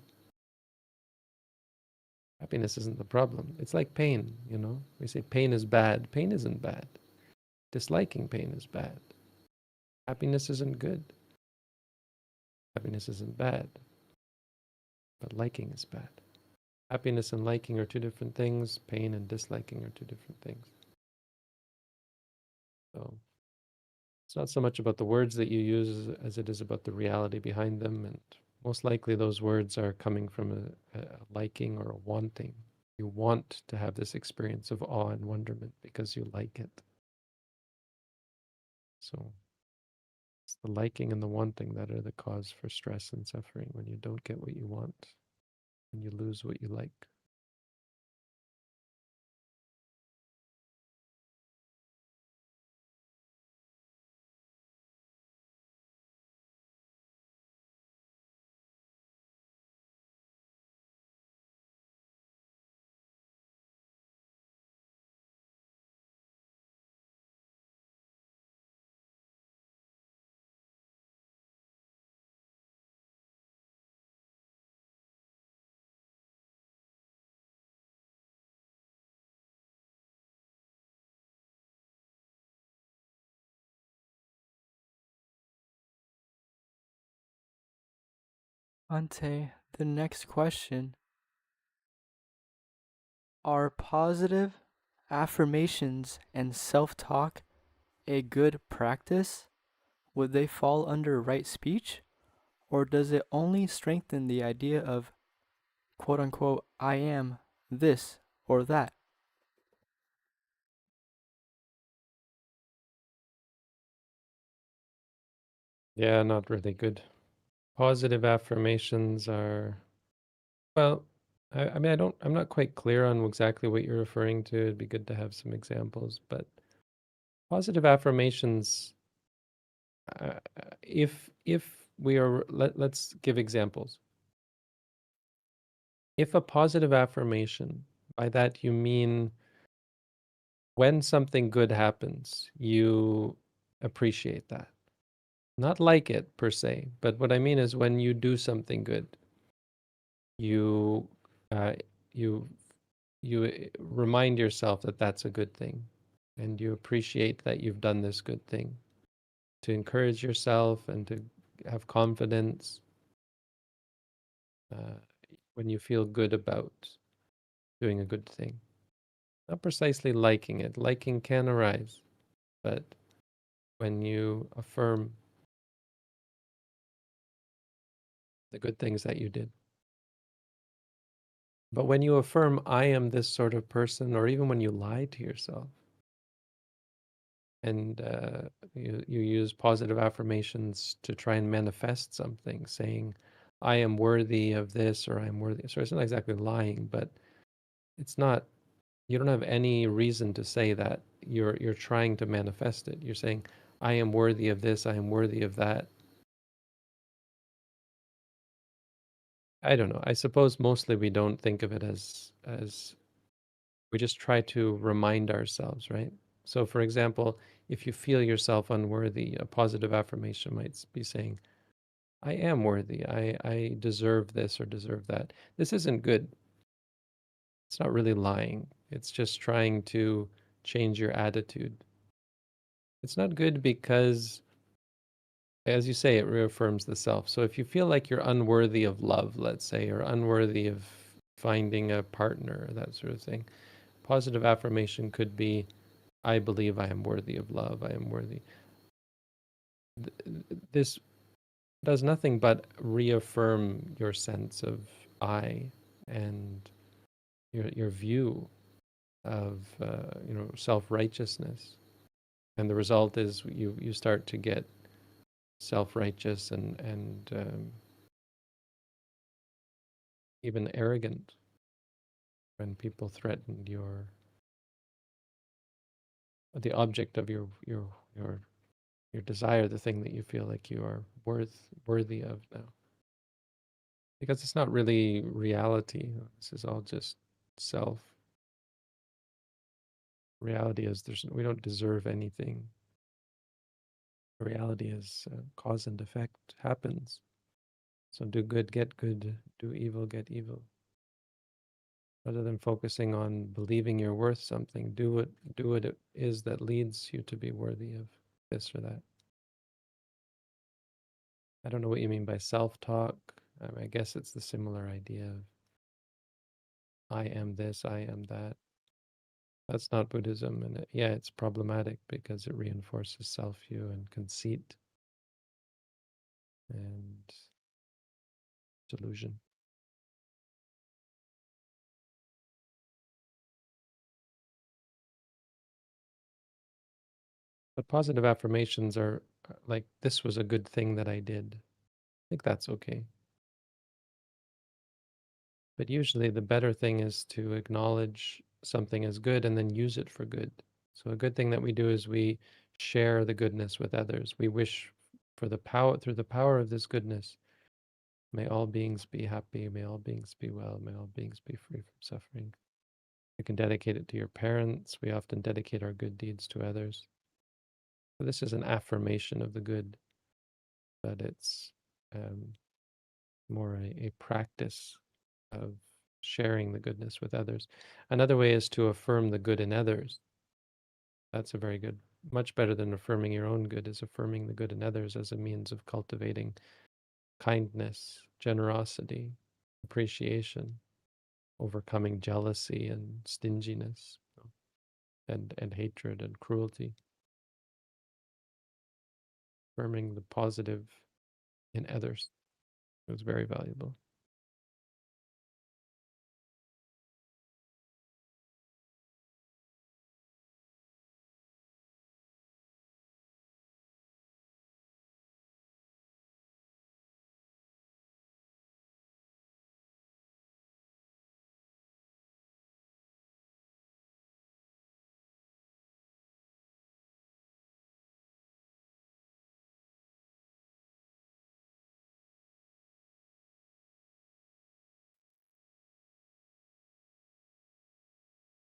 Happiness isn't the problem. It's like pain, We say pain is bad. Pain isn't bad. Disliking pain is bad. Happiness isn't good. Happiness isn't bad. But liking is bad. Happiness and liking are two different things. Pain and disliking are two different things. So it's not so much about the words that you use as it is about the reality behind them. And most likely those words are coming from a liking or a wanting. You want to have this experience of awe and wonderment because you like it. So it's the liking and the wanting that are the cause for stress and suffering, when you don't get what you want and you lose what you like. Ante, the next question. Are positive affirmations and self-talk a good practice? Would they fall under right speech? Or does it only strengthen the idea of quote-unquote, I am this or that? Yeah, not really good. Positive affirmations are, well, I'm not quite clear on exactly what you're referring to. It'd be good to have some examples, but positive affirmations, if we are, let's give examples. If a positive affirmation, by that you mean when something good happens, you appreciate that. Not like it per se, but what I mean is when you do something good, you uh, you remind yourself that that's a good thing, and you appreciate that you've done this good thing, to encourage yourself and to have confidence when you feel good about doing a good thing. Not precisely liking it. Liking can arise, but when you affirm the good things that you did. But when you affirm, I am this sort of person, or even when you lie to yourself, and you use positive affirmations to try and manifest something, saying, I am worthy of this, or I am worthy. So it's not exactly lying, but it's not, you don't have any reason to say that you're trying to manifest it. You're saying, I am worthy of this, I am worthy of that. I don't know. I suppose mostly we don't think of it as we just try to remind ourselves, right? So for example, if you feel yourself unworthy, a positive affirmation might be saying, I am worthy. I deserve this or deserve that. This isn't good. It's not really lying. It's just trying to change your attitude. It's not good because, as you say, it reaffirms the self. So if you feel like you're unworthy of love, let's say, or unworthy of finding a partner, that sort of thing, positive affirmation could be, I believe I am worthy of love. I am worthy. This does nothing but reaffirm your sense of I and your view of self-righteousness, and the result is you start to get self-righteous and even arrogant when people threaten the object of your desire, the thing that you feel like you are worthy of now. Because it's not really reality. This is all just self. Reality is we don't deserve anything. Reality is cause and effect happens. So do good, get good. Do evil, get evil. Rather than focusing on believing you're worth something, do what it is that leads you to be worthy of this or that. I don't know what you mean by self-talk. I guess it's the similar idea of I am this, I am that. That's not Buddhism, and yeah, it's problematic because it reinforces self-view and conceit and delusion. But positive affirmations are like, this was a good thing that I did. I think that's okay. But usually the better thing is to acknowledge something as good and then use it for good. So a good thing that we do is we share the goodness with others. We wish for the power, through the power of this goodness, may all beings be happy, may all beings be well, may all beings be free from suffering. You can dedicate it to your parents. We often dedicate our good deeds to others. So this is an affirmation of the good, but it's more a practice of sharing the goodness with others. Another way is to affirm the good in others. That's a very good, much better than affirming your own good, is affirming the good in others as a means of cultivating kindness, generosity, appreciation, overcoming jealousy and stinginess, and hatred and cruelty, affirming the positive in others. It was very valuable.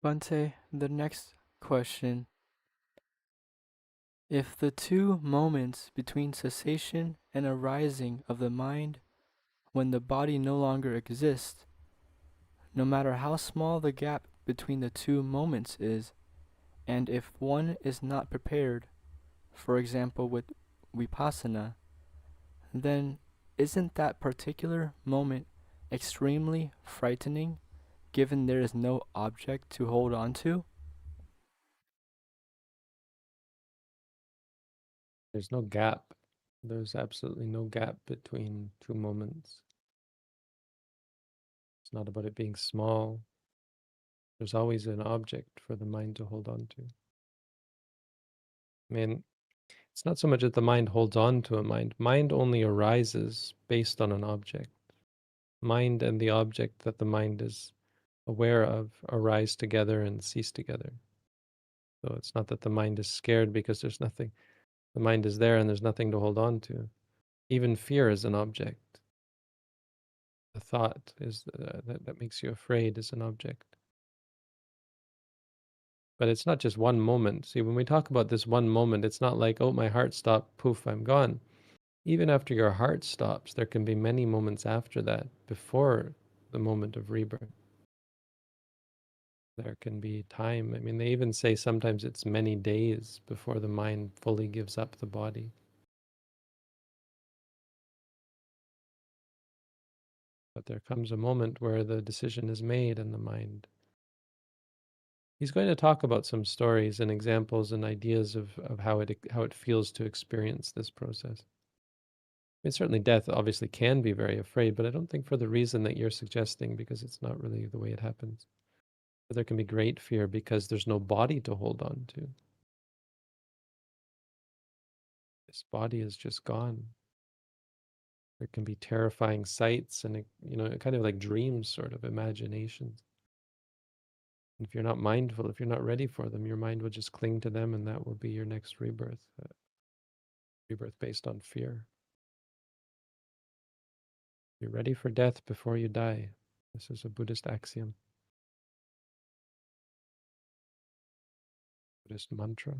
Bhante, the next question. If the two moments between cessation and arising of the mind when the body no longer exists, no matter how small the gap between the two moments is, and if one is not prepared, for example with vipassana, then isn't that particular moment extremely frightening, given there is no object to hold on to? There's no gap. There's absolutely no gap between two moments. It's not about it being small. There's always an object for the mind to hold on to. I mean, it's not so much that the mind holds on to a mind. Mind only arises based on an object. Mind and the object that the mind is aware of arise together and cease together. So it's not that the mind is scared because there's nothing. The mind is there and there's nothing to hold on to. Even fear is an object. The thought is that makes you afraid is an object. But it's not just one moment. See, when we talk about this one moment, it's not like, oh, my heart stopped, poof, I'm gone. Even after your heart stops, there can be many moments after that, before the moment of rebirth. There can be time. I mean, they even say sometimes it's many days before the mind fully gives up the body. But there comes a moment where the decision is made and the mind. He's going to talk about some stories and examples and ideas of how it feels to experience this process. I mean, certainly death obviously can be very afraid, but I don't think for the reason that you're suggesting, because it's not really the way it happens. But there can be great fear because there's no body to hold on to. This body is just gone. There can be terrifying sights and, kind of like dreams, sort of imaginations. And if you're not mindful, if you're not ready for them, your mind will just cling to them, and that will be your next rebirth. Rebirth based on fear. You're ready for death before you die. This is a Buddhist axiom. Buddhist mantra.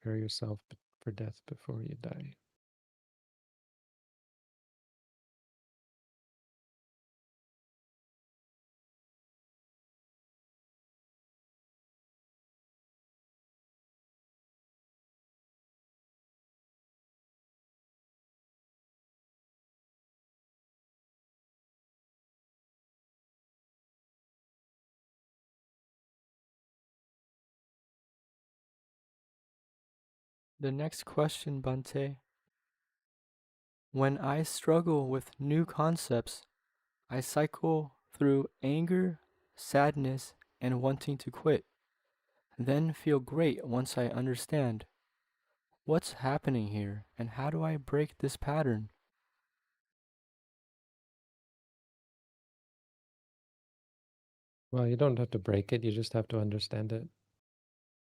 Prepare yourself for death before you die. The next question, Bhante. When I struggle with new concepts, I cycle through anger, sadness, and wanting to quit, then feel great once I understand. What's happening here, and how do I break this pattern? Well, you don't have to break it, you just have to understand it.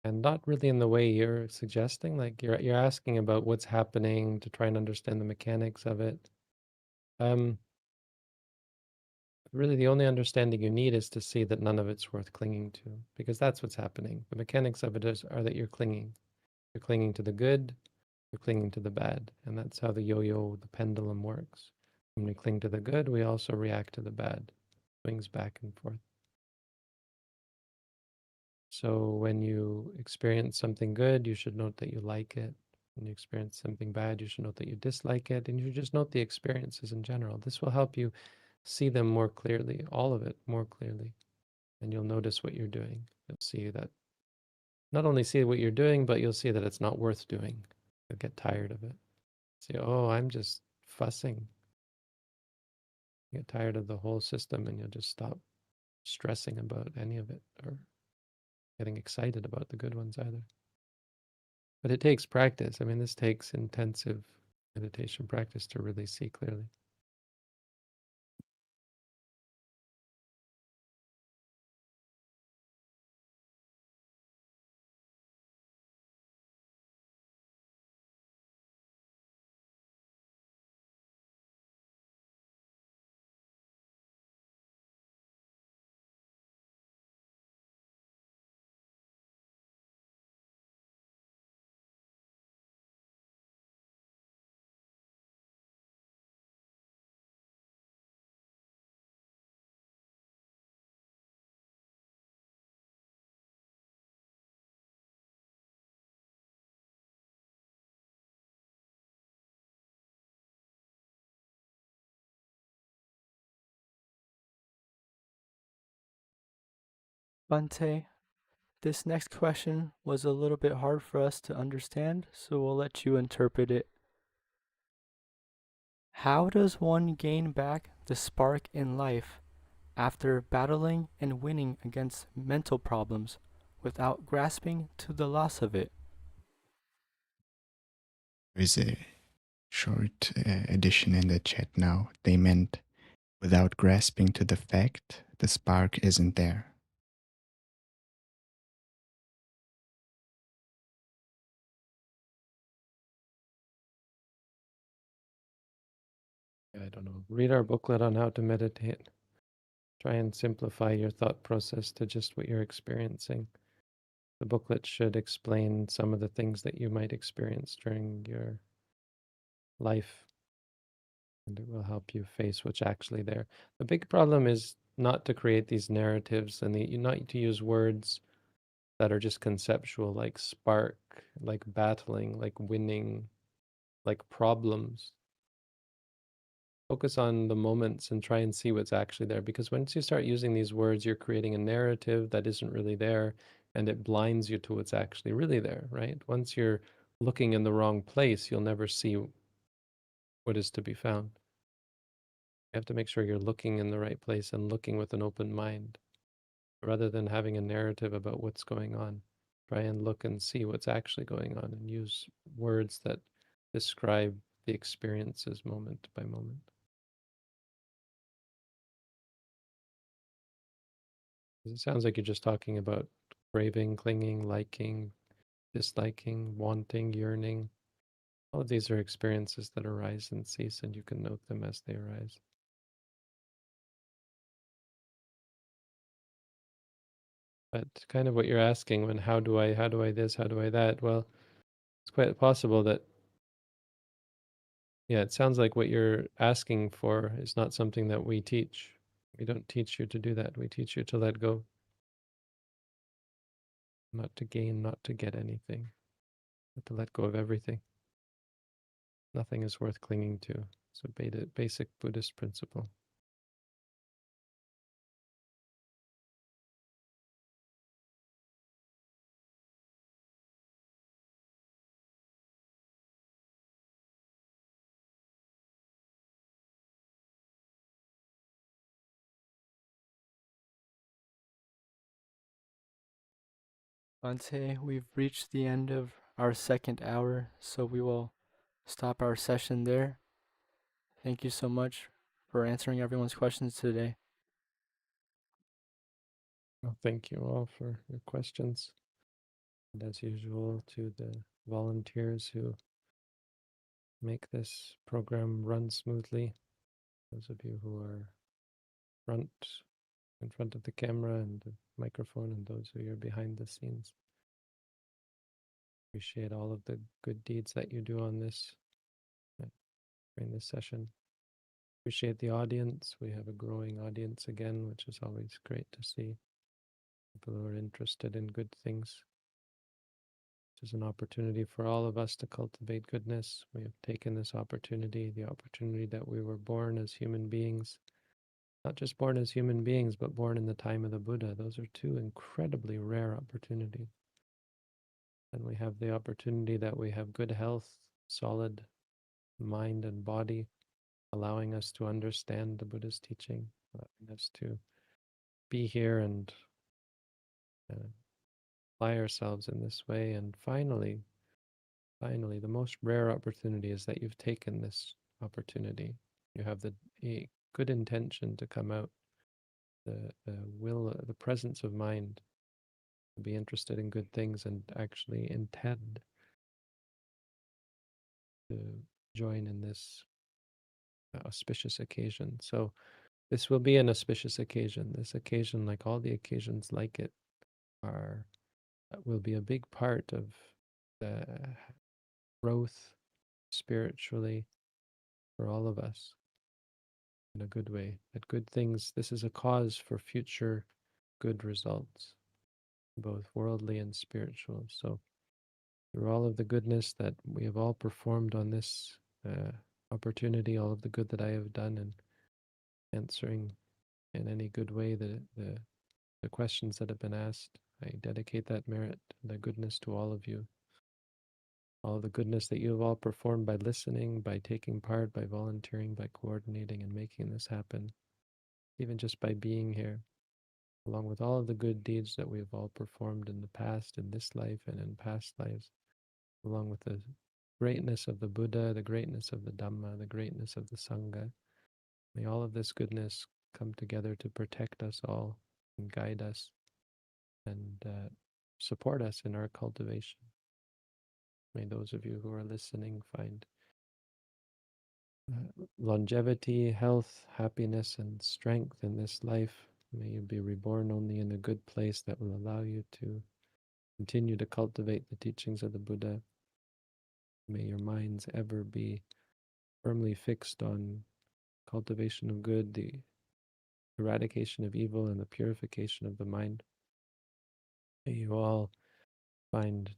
And not really in the way you're suggesting, like you're asking about what's happening to try and understand the mechanics of it. Really the only understanding you need is to see that none of it's worth clinging to, because that's what's happening. The mechanics of it are that you're clinging. You're clinging to the good, you're clinging to the bad. And that's how the yo-yo, the pendulum works. When we cling to the good, we also react to the bad. Swings back and forth. So when you experience something good, you should note that you like it. When you experience something bad, you should note that you dislike it. And you just note the experiences in general. This will help you see them more clearly, all of it more clearly. And you'll notice what you're doing. You'll see that, not only see what you're doing, but you'll see that it's not worth doing. You'll get tired of it. See, oh, I'm just fussing. You get tired of the whole system and you'll just stop stressing about any of it or getting excited about the good ones either. But it takes practice. I mean, this takes intensive meditation practice to really see clearly. Bante, this next question was a little bit hard for us to understand, so we'll let you interpret it. How does one gain back the spark in life after battling and winning against mental problems without grasping to the loss of it? There is a short addition in the chat now. They meant without grasping to the fact the spark isn't there. I don't know. Read our booklet on how to meditate. Try and simplify your thought process to just what you're experiencing. The booklet should explain some of the things that you might experience during your life, and it will help you face what's actually there. The big problem is not to create these narratives and not to use words that are just conceptual, like spark, like battling, like winning, like problems. Focus on the moments and try and see what's actually there. Because once you start using these words, you're creating a narrative that isn't really there, and it blinds you to what's actually really there, right? Once you're looking in the wrong place, you'll never see what is to be found. You have to make sure you're looking in the right place and looking with an open mind, rather than having a narrative about what's going on. Try and look and see what's actually going on and use words that describe the experiences moment by moment. It sounds like you're just talking about craving, clinging, liking, disliking, wanting, yearning. All of these are experiences that arise and cease, and you can note them as they arise. But kind of what you're asking, when how do I this, how do I that? Well, it's quite possible that, yeah, it sounds like what you're asking for is not something that we teach. We don't teach you to do that. We teach you to let go. Not to gain, not to get anything, but to let go of everything. Nothing is worth clinging to. It's a basic Buddhist principle. Bante, we've reached the end of our second hour, so we will stop our session there. Thank you so much for answering everyone's questions today. Well, thank you all for your questions. And as usual, to the volunteers who make this program run smoothly, those of you who are in front of the camera and the microphone, and those who are behind the scenes. Appreciate all of the good deeds that you do on this during this session. Appreciate the audience. We have a growing audience again, which is always great to see. People who are interested in good things. This is an opportunity for all of us to cultivate goodness. We have taken this opportunity, the opportunity that we were born as human beings. Not just born as human beings, but born in the time of the Buddha. Those are two incredibly rare opportunities. And we have the opportunity that we have good health, solid mind and body, allowing us to understand the Buddha's teaching, allowing us to be here and apply ourselves in this way. And finally, the most rare opportunity is that you've taken this opportunity. You have a good intention to come out, the will, the presence of mind to be interested in good things and actually intend to join in this auspicious occasion. So this will be an auspicious occasion. This occasion, like all the occasions like it, will be a big part of the growth spiritually for all of us in a good way. That good things, this is a cause for future good results, both worldly and spiritual. So through all of the goodness that we have all performed on this opportunity, all of the good that I have done and answering in any good way the questions that have been asked, I dedicate that merit, the goodness to all of you. All the goodness that you have all performed by listening, by taking part, by volunteering, by coordinating and making this happen, even just by being here, along with all of the good deeds that we have all performed in the past, in this life and in past lives, along with the greatness of the Buddha, the greatness of the Dhamma, the greatness of the Sangha. May all of this goodness come together to protect us all and guide us and support us in our cultivation. May those of you who are listening find longevity, health, happiness, and strength in this life. May you be reborn only in a good place that will allow you to continue to cultivate the teachings of the Buddha. May your minds ever be firmly fixed on cultivation of good, the eradication of evil, and the purification of the mind. May you all find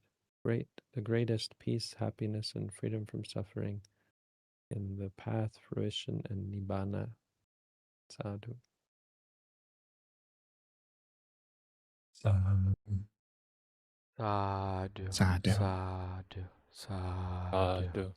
the greatest peace, happiness, and freedom from suffering in the path, fruition, and nibbana. Sadhu. Sadhu. Sadhu. Sadhu. Sadhu. Sadhu.